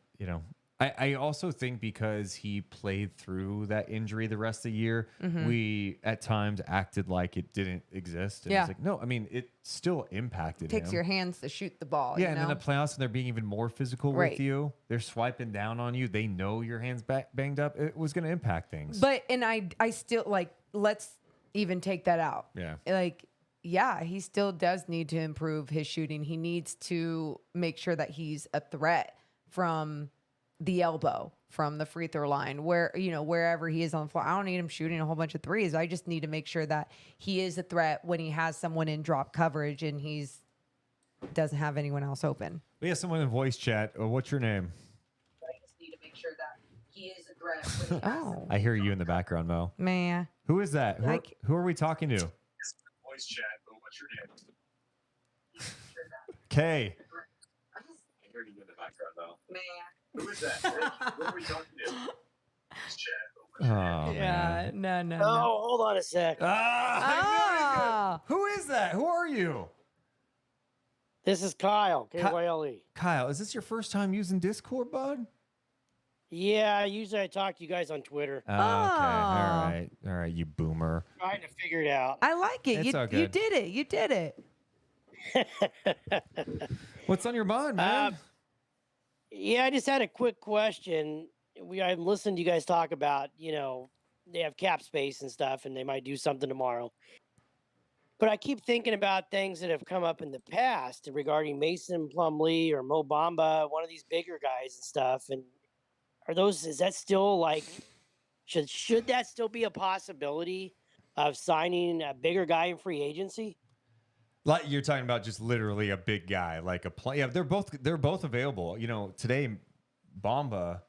I also think because he played through that injury the rest of the year, we at times acted like it didn't exist. And it's like, no, I mean, it still impacted him. Takes your hands to shoot the ball. Yeah, and in the playoffs, and they're being even more physical with you. They're swiping down on you. They know your hands banged up. It was going to impact things. But, and I still, like, let's even take that out. Yeah. Like, yeah, he still does need to improve his shooting. He needs to make sure that he's a threat from the elbow, from the free throw line, wherever he is on the floor. I don't need him shooting a whole bunch of threes. I just need to make sure that he is a threat when he has someone in drop coverage and doesn't have anyone else open. We have someone in voice chat. What's your name? I just need to make sure that he is a threat. When I hear you in the background, Mo. Man. Who is that? Who are we talking to? Voice chat, but what's your name? Kay. I hear you in the background, though. Man. Who is that? What are we talking to? Voice chat. Oh, yeah, man. no. Oh, hold on a sec. Who is that? Who are you? This is Kyle, KYLE. Kyle, is this your first time using Discord, bud? Yeah, usually I talk to you guys on Twitter. Okay. All right, you boomer. Trying to figure it out. I like it. It's all good. You did it. What's on your mind, man? Yeah, I just had a quick question. I've listened to you guys talk about, they have cap space and stuff, and they might do something tomorrow. But I keep thinking about things that have come up in the past regarding Mason Plumlee or Mo Bamba, one of these bigger guys and stuff. And is that still like, should that still be a possibility of signing a bigger guy in free agency? Like you're talking about just literally a big guy, like a play. Yeah, they're both available. You know, today, Bamba,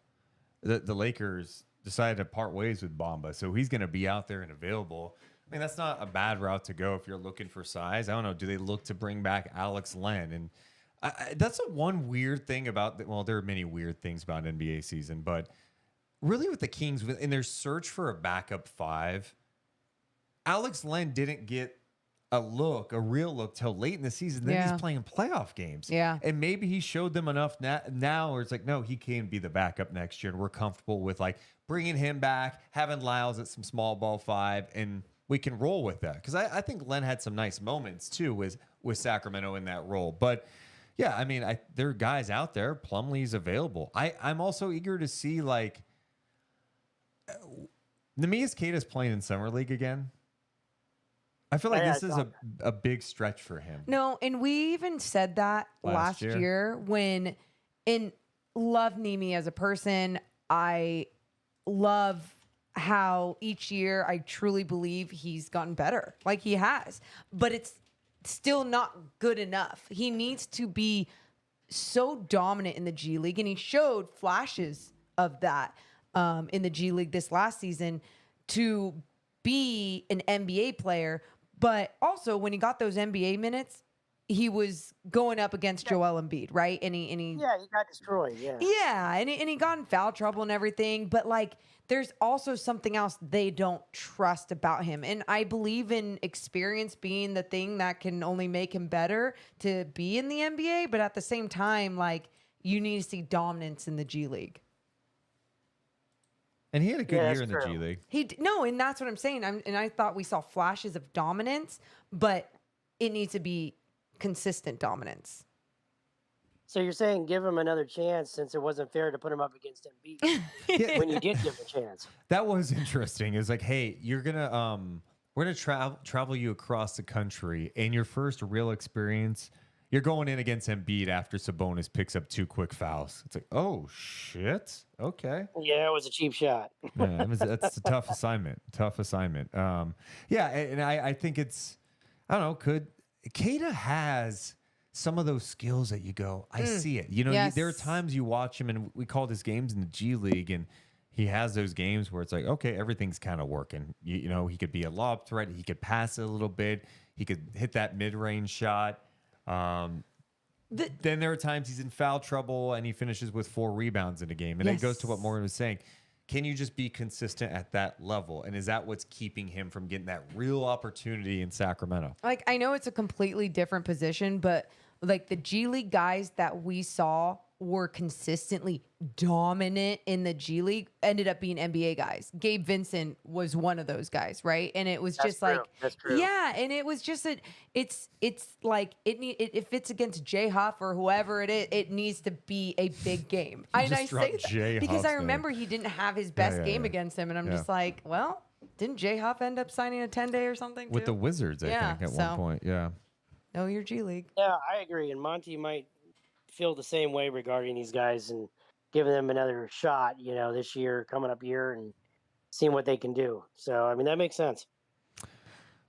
the Lakers decided to part ways with Bamba, so he's going to be out there and available. I mean, that's not a bad route to go if you're looking for size. I don't know. Do they look to bring back Alex Len? And that's a one weird thing about. Well, there are many weird things about NBA season, but really with the Kings, in their search for a backup five, Alex Len didn't get a real look till late in the season. Then Yeah. he's playing playoff games. Yeah. And maybe he showed them enough now where it's like, no, he can be the backup next year. And we're comfortable with like bringing him back, having Lyles at some small ball five, and we can roll with that. Because I think Len had some nice moments too with Sacramento in that role. But yeah, I mean, there are guys out there. Plumlee's available. I'm also eager to see like Neemias Queta's playing in Summer League again. I feel like Yeah, this is a big stretch for him. No, and we even said that Last last year when love Nimi as a person. I love how each year I truly believe he's gotten better. Like he has. But it's still not good enough. He needs to be so dominant in the G League, and he showed flashes of that in the G League this last season to be an NBA player. But also, when he got those NBA minutes, he was going up against Joel Embiid, right? And he Yeah, he got destroyed. Yeah. yeah, and he got in foul trouble and everything. But like, there's also something else they don't trust about him. And I believe in experience being the thing that can only make him better to be in the NBA. But at the same time, like, you need to see dominance in the G League. And he had a good Yeah, year in that's the G true. League. No, and that's what I'm saying. And I thought we saw flashes of dominance, but it needs to be consistent dominance. So you're saying give him another chance since it wasn't fair to put him up against Embiid when you did give him a chance. That was interesting. It was like, hey, we're gonna travel you across the country, and your first real experience, you're going in against Embiid after Sabonis picks up 2 quick fouls. It's like, oh shit, okay. Yeah, it was a cheap shot. Yeah, that's a tough assignment. Yeah, and I think it's, I don't know, Queta has some of those skills that you go, I see it. You know, Yes. there are times you watch him, and we called his games in the G League, and he has those games where it's like, okay, everything's kind of working. You know, he could be a lob threat. He could pass it a little bit. He could hit that mid-range shot. Then there are times he's in foul trouble and he finishes with 4 rebounds in a game. And it goes to what Morgan was saying. Can you just be consistent at that level? And is that what's keeping him from getting that real opportunity in Sacramento? Like, I know it's a completely different position, but like the G League guys that we saw were consistently dominant in the G League ended up being NBA guys. Gabe Vincent was one of those guys, right? And it was just like, That's true. yeah, and it was just it's like if it's against Jay Huff or whoever it is, it needs to be a big game. I just say dropped that Jay because Huff's I name. remember he didn't have his best game against him, and I'm just like, well, didn't Jay Huff end up signing a 10-day or something With too? the Wizards, I Yeah, think, at so- one point. Yeah. Know your G League. Yeah, I agree. And Monty might feel the same way regarding these guys and giving them another shot, you know, this year, coming up year, and seeing what they can do. So, I mean, that makes sense.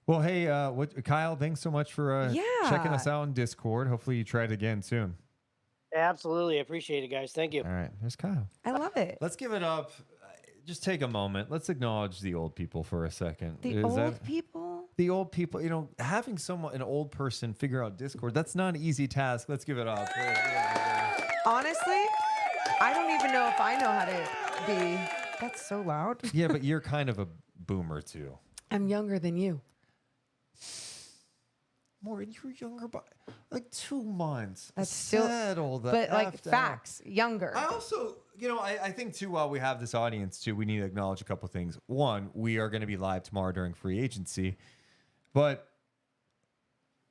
Well, hey, Kyle, thanks so much for checking us out on Discord. Hopefully you try it again soon. Absolutely. I appreciate it, guys. Thank you. All right. There's Kyle. I love it. Let's give it up. Just take a moment. Let's acknowledge the old people for a second. The old people. The old people, you know, having an old person figure out Discord, that's not an easy task. Let's give it up. Honestly, I don't even know if I know how to be. That's so loud. Yeah, but you're kind of a boomer too. I'm younger than you. Maureen, you were younger by like 2 months. That's still, Settle the but like F down. facts, younger. I also, you know, I think too, while we have this audience too, we need to acknowledge a couple things. One, we are going to be live tomorrow during free agency, but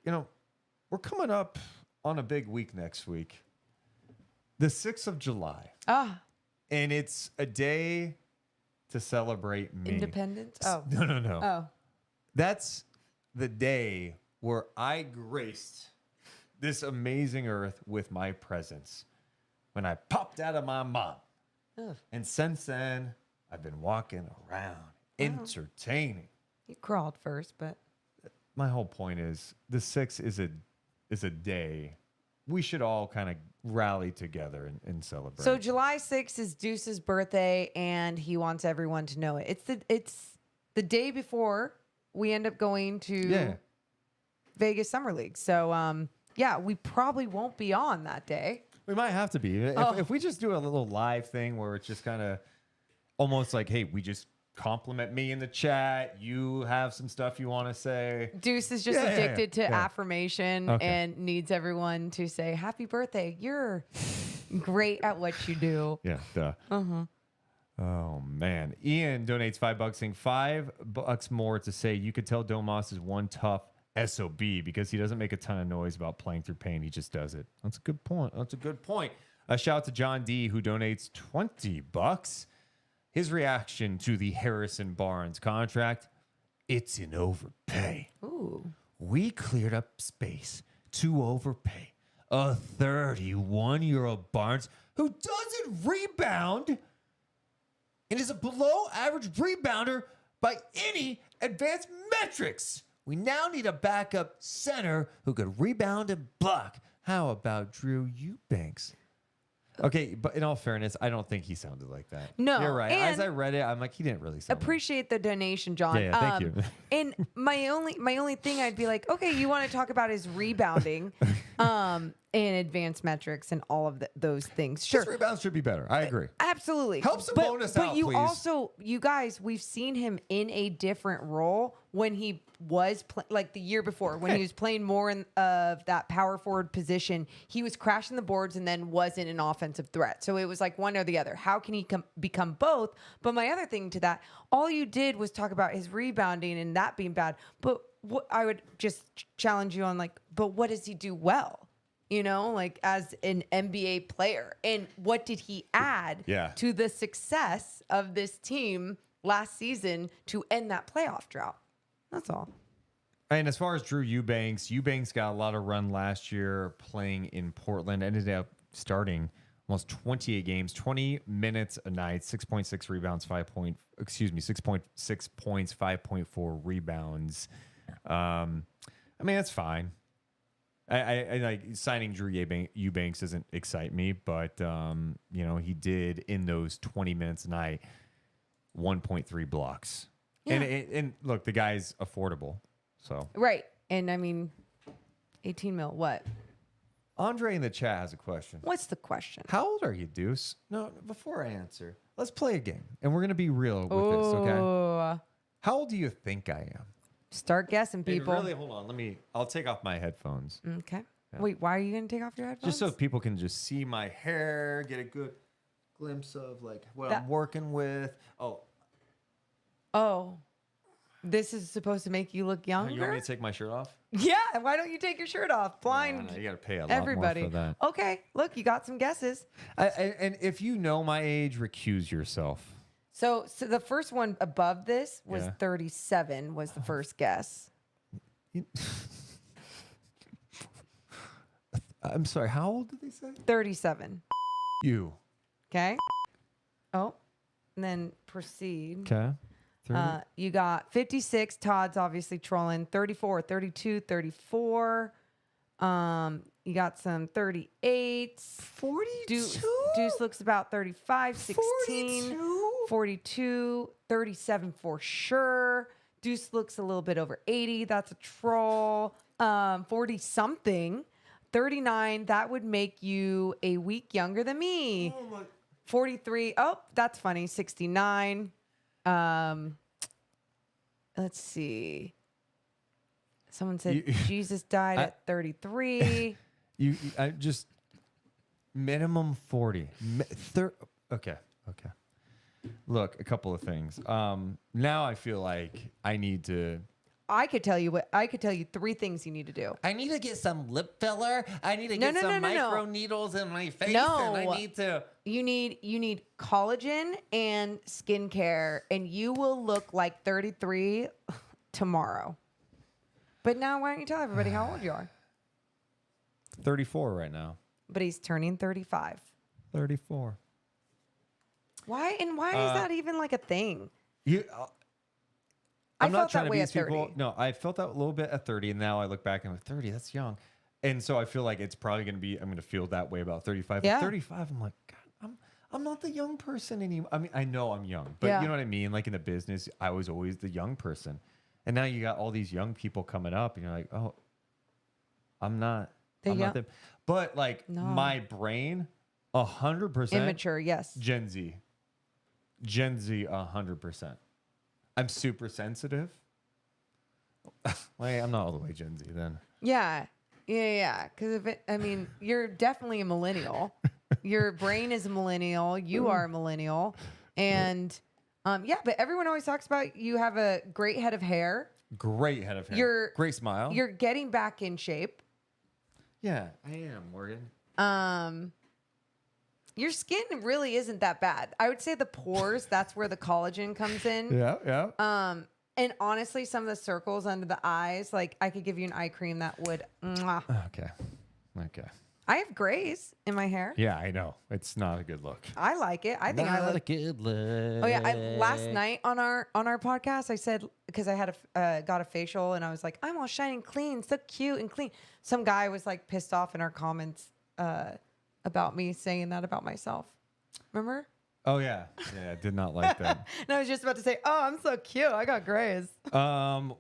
you know, we're coming up on a big week next week, the 6th of July. Ah, And it's a day to celebrate me. Independence. Oh, No. oh, That's the day where I graced this amazing earth with my presence when I popped out of my mom. Ugh. And since then, I've been walking around, entertaining. you crawled first, but my whole point is the 6th is a day we should all kind of rally together and celebrate. So July 6th is Deuce's birthday, and he wants everyone to know it. It's the day before we end up going to Vegas Summer League. So yeah, we probably won't be on that day. We might have to be. If we just do a little live thing where it's just kind of almost like, hey, we just compliment me in the chat. You have some stuff you want to say. Deuce is just addicted to affirmation and needs everyone to say, happy birthday. You're great at what you do. Yeah, duh. Oh, man. Ian donates $5 saying $5 more to say you could tell Domas is one tough SOB because he doesn't make a ton of noise about playing through pain. He just does it. That's a good point. A shout out to John D who donates $20. His reaction to the Harrison Barnes contract, it's an overpay. Ooh. We cleared up space to overpay a 31-year-old Barnes who doesn't rebound and is a below-average rebounder by any advanced metrics. We now need a backup center who could rebound and block. How about Drew Eubanks? Okay, but in all fairness, I don't think he sounded like that. No, you're right. and As I read it, I'm like, he didn't really sound. Appreciate the donation, John. Yeah, thank you. And my only thing, I'd be like, okay, you want to talk about his rebounding, and advanced metrics and all of those things. Sure, His rebounds should be better. I agree. absolutely. Help Sabonis but out, you please. also, you guys, we've seen him in a different role when he was like the year before when he was playing more of that power forward position. He was crashing the boards and then wasn't an offensive threat. So it was like one or the other. How can he become both? But my other thing to that, all you did was talk about his rebounding and that being bad. But what I would just challenge you on, like, but what does he do well? You know, like as an NBA player, and what did he add to the success of this team last season to end that playoff drought? That's all. And as far as Drew Eubanks got a lot of run last year playing in Portland. Ended up starting almost 28 games, 20 minutes a night, 6.6 rebounds, 6.6 points, 5.4 rebounds. I mean, that's fine. I like signing Drew Eubanks doesn't excite me, but you know, he did in those 20 minutes a night 1.3 blocks. Yeah. And look, the guy's affordable. So right. And I mean, 18 mil, what? Andre in the chat has a question. What's the question? How old are you, Deuce? No, before I answer, let's play a game. And we're going to be real with this, okay? How old do you think I am? Start guessing, people. And really, hold on. I'll take off my headphones. Okay. Yeah. Wait, why are you going to take off your headphones? Just so people can just see my hair, get a good glimpse of like what I'm working with. Oh, this is supposed to make you look younger? You want me to take my shirt off? Yeah, why don't you take your shirt off? Blind. No, you got to pay a lot everybody. more for that. Okay, look, you got some guesses. And if you know my age, recuse yourself. So the first one above this was 37 was the first guess. I'm sorry, how old did they say? 37. You. Okay. Oh, and then proceed. Okay. You got 56. Todd's obviously trolling. 34, 32, 34. You got some 38s. 42. Deuce looks about 35, 16, 42. 42, 37 for sure. Deuce looks a little bit over 80. That's a troll. 40 something. 39. That would make you a week younger than me. 43. Oh, that's funny. 69. Let's see. Someone said Jesus died at 33. I just minimum 40. Okay. Look, a couple of things. Now I feel like I need to. I could tell you 3 things you need to do. I need to get some lip filler. I need to get some micro needles in my face. No. And I need to. You need collagen and skincare, and you will look like 33 tomorrow. But now, why don't you tell everybody how old you are? 34 right now. But he's turning 35. 34. Why is that even like a thing? I'm felt not trying that to way be at 30. people. No, I felt that a little bit at 30, and now I look back and I'm like, 30, that's young. And so I feel like it's probably going to be, I'm going to feel that way about 35. Yeah. At 35, I'm like, God, I'm not the young person anymore. I mean, I know I'm young, but Yeah. you know what I mean? Like in the business, I was always the young person. And now you got all these young people coming up, and you're like, oh, I'm not them. But like my brain, 100% Immature, yes. Gen Z. Gen Z, 100%. I'm super sensitive. Well, I'm not all the way Gen Z then. Yeah. Because you're definitely a millennial. Your brain is a millennial. You are a millennial. And but everyone always talks about you have a great head of hair. Great head of hair. Great smile. You're getting back in shape. Yeah, I am, Morgan. Your skin really isn't that bad. I would say the pores, that's where the collagen comes in. Yeah. And honestly, some of the circles under the eyes, like I could give you an eye cream that would. Mwah. Okay. I have grays in my hair. Yeah, I know. It's not a good look. I like it. I think I look. a good look. Oh yeah, last night on our podcast, I said because I had got a facial and I was like, I'm all shiny and clean, so cute and clean. Some guy was like pissed off in our comments about me saying that about myself. Remember? Oh yeah. I did not like that. And I was just about to say, oh, I'm so cute. I got grays.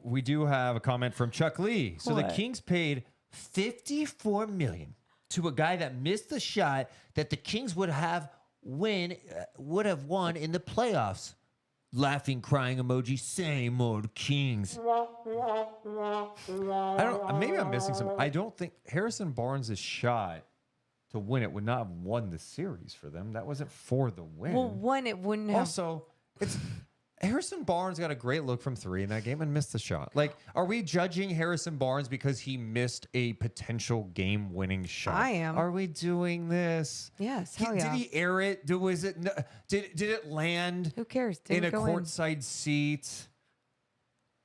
We do have a comment from Chuck Lee. So the What? Kings paid $54 million to a guy that missed the shot that the Kings would have won in the playoffs. Laughing, crying emoji. Same old Kings. Maybe I'm missing some. I don't think Harrison Barnes' shot to win it would not have won the series for them. That wasn't for the win. Well, one, it wouldn't have. Also, it's Harrison Barnes got a great look from 3 in that game and missed the shot. Like, are we judging Harrison Barnes because he missed a potential game-winning shot? I am. Are we doing this? Yes, hell yeah. Did he air it? Did it land? Who cares? In Didn't a go courtside seat?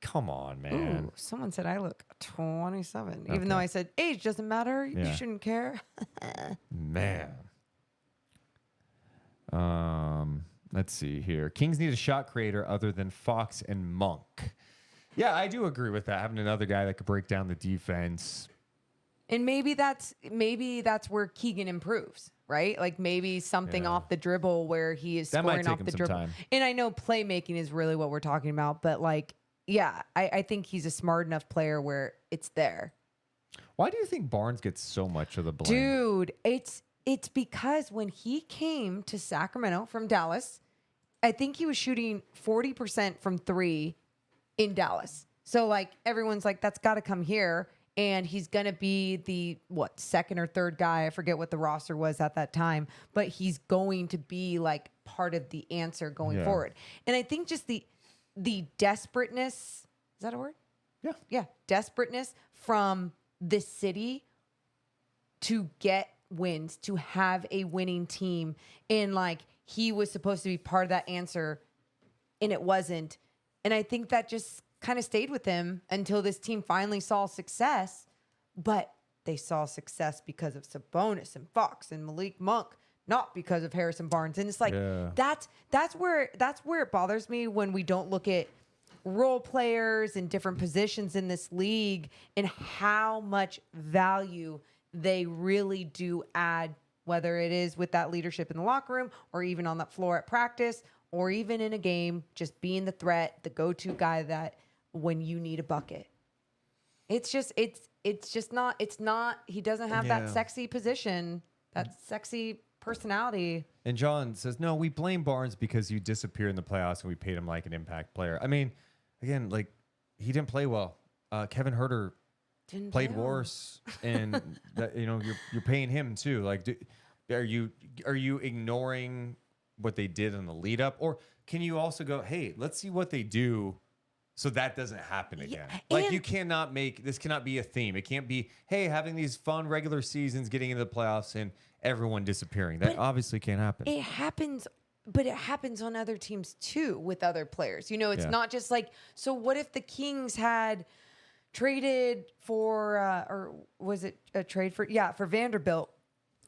Come on, man. Ooh, someone said I look 27. Even Okay. though I said age doesn't matter. Yeah. You shouldn't care. Man. Let's see here. Kings need a shot creator other than Fox and Monk. Yeah, I do agree with that. Having another guy that could break down the defense. And maybe that's where Keegan improves, right? Like maybe something off the dribble where he is That might scoring take off him the some dribble. time. And I know playmaking is really what we're talking about, but like, yeah, I think he's a smart enough player where it's there. Why do you think Barnes gets so much of the blame? Dude, it's because when he came to Sacramento from Dallas, I think he was shooting 40% from 3 in Dallas. So like everyone's like, that's got to come here. And he's going to be the second or third guy. I forget what the roster was at that time, but he's going to be like part of the answer going forward. And I think just the desperateness, is that a word? Yeah. Yeah. Desperateness from the city to get wins, to have a winning team. And like he was supposed to be part of that answer and it wasn't. And I think that just kind of stayed with him until this team finally saw success. But they saw success because of Sabonis and Fox and Malik Monk, not because of Harrison Barnes. And it's like that's where it bothers me when we don't look at role players in different positions in this league and how much value they really do add, whether it is with that leadership in the locker room or even on that floor at practice or even in a game, just being the threat, the go-to guy that when you need a bucket. It's not, he doesn't have that sexy position, that sexy personality. And John says, no, we blame Barnes because you disappeared in the playoffs and we paid him like an impact player. I mean, again, like he didn't play well. Kevin Huerter played worse, and that, you're paying him too. Like, are you ignoring what they did in the lead up, or can you also go, hey, let's see what they do so that doesn't happen again? Like you cannot this cannot be a theme. It can't be, hey, having these fun regular seasons, getting into the playoffs, and everyone disappearing. That obviously can't happen. It happens. But it happens on other teams too with other players. It's not just like, so what if the Kings had traded for, or was it a trade for Vanderbilt?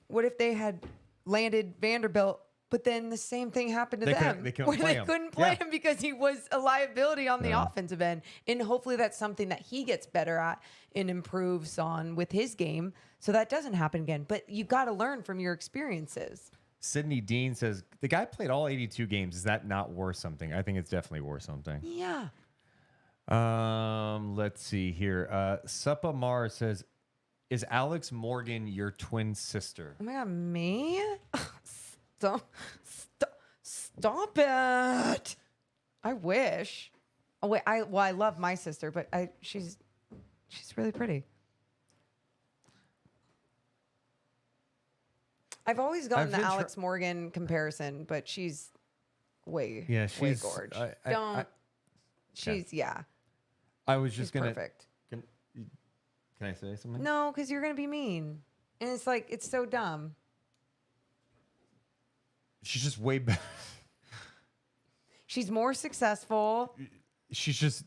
What if they had landed Vanderbilt, But then the same thing happened to They them. couldn't where play they him. couldn't play Yeah. him because he was a liability on the Yeah. offensive end. And hopefully that's something that he gets better at and improves on with his game so that doesn't happen again. But you got to learn from your experiences. Sydney Dean says the guy played all 82 games. Is that not worth something? I think it's definitely worth something. Yeah. Let's see here. Suppa Mar says, "Is Alex Morgan your twin sister?" Oh my God, me? Stop it. I wish. Oh wait, I love my sister, but she's really pretty. I've always gotten I've the been Alex Morgan comparison, but she's way way gorge. She's I was she's just gonna. perfect. Can I say something? No, because you're gonna be mean, and it's like it's so dumb. She's just way better. She's more successful. She's just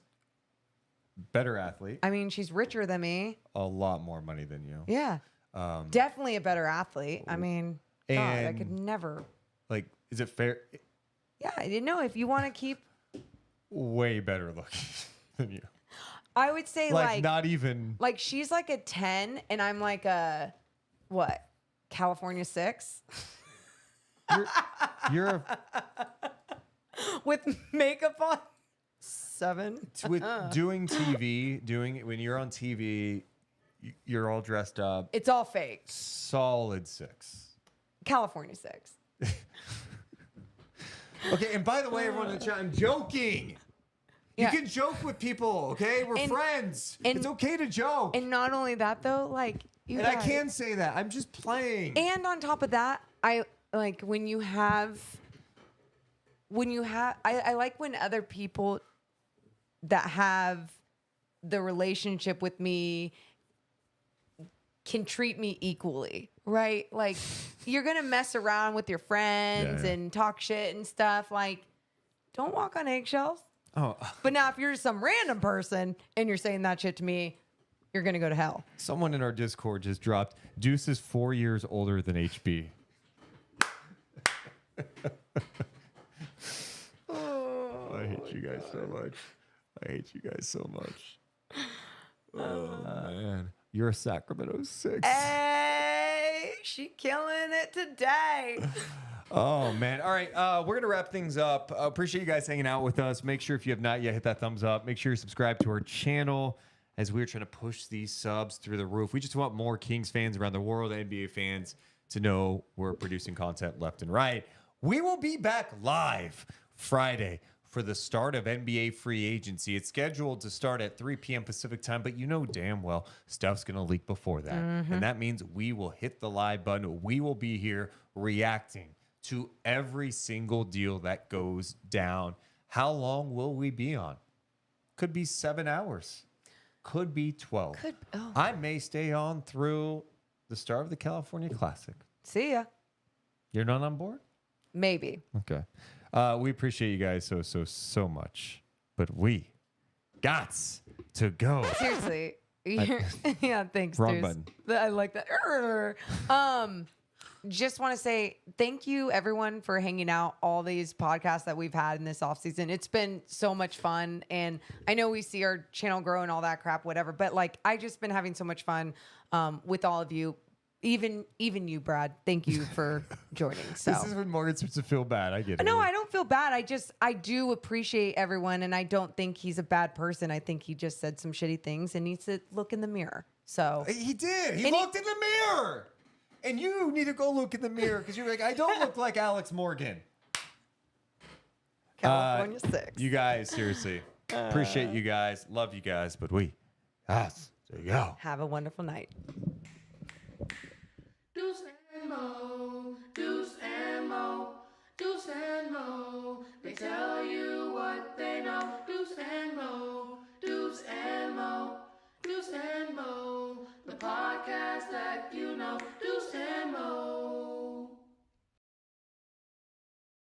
better athlete. I mean, she's richer than me. A lot more money than you. Yeah. Definitely a better athlete. I mean, God, I could And- never. Like, is it fair? Yeah, I didn't know if you want to keep. Way better looking than you. I would say Like not even. like she's like a 10 and I'm like a what? California 6 You're with makeup on 7. with doing TV. When you're on TV, you're all dressed up. It's all fake. Solid 6. California 6. Okay, and by the way, everyone in the chat, I'm joking. Yeah. You can joke with people, okay? We're And- friends. and- It's okay to joke. And not only that though, like you And I guys- can say that. I'm just playing. And on top of that, I like when you have I like when other people that have the relationship with me can treat me equally, right? Like you're going to mess around with your friends Yeah. and talk shit and stuff, like don't walk on eggshells. Oh, But now if you're some random person and you're saying that shit to me, you're going to go to hell. someone in our Discord just dropped Deuce is 4 years older than HB. I hate you guys so much. I hate you guys so much. Oh, man. You're a Sacramento 6. Hey, she killing it today. Oh, man. All right. We're going to wrap things up. Appreciate you guys hanging out with us. Make sure if you have not yet, hit that thumbs up. Make sure you're subscribed to our channel as we're trying to push these subs through the roof. We just want more Kings fans around the world, NBA fans, to know we're producing content left and right. We will be back live Friday for the start of NBA free agency. It's scheduled to start at 3 p.m. Pacific time, but you know damn well stuff's going to leak before that. And that means we will hit the live button. We will be here reacting to every single deal that goes down. How long will we be on? Could be 7 hours. Could be 12. I may stay on through the start of the California Classic. See ya. You're not on board? Maybe. Okay. We appreciate you guys so much. But we gots to go. Seriously. Yeah, thanks, Wrong Deuce. button. I like that. Just want to say thank you, everyone, for hanging out all these podcasts that we've had in this off season. It's been so much fun. And I know we see our channel grow and all that crap, whatever. But like, I just been having so much fun with all of you. Even you, Brad. Thank you for joining. So This is when Morgan starts to feel bad. I get it. no, I don't feel bad. I do appreciate everyone, and I don't think he's a bad person. I think he just said some shitty things and needs to look in the mirror. So He did. He And he- looked in the mirror. And you need to go look in the mirror because you're like, I don't look like Alex Morgan. California 6. You guys, seriously. Appreciate you guys. Love you guys. But we, us, to go. Have a wonderful night.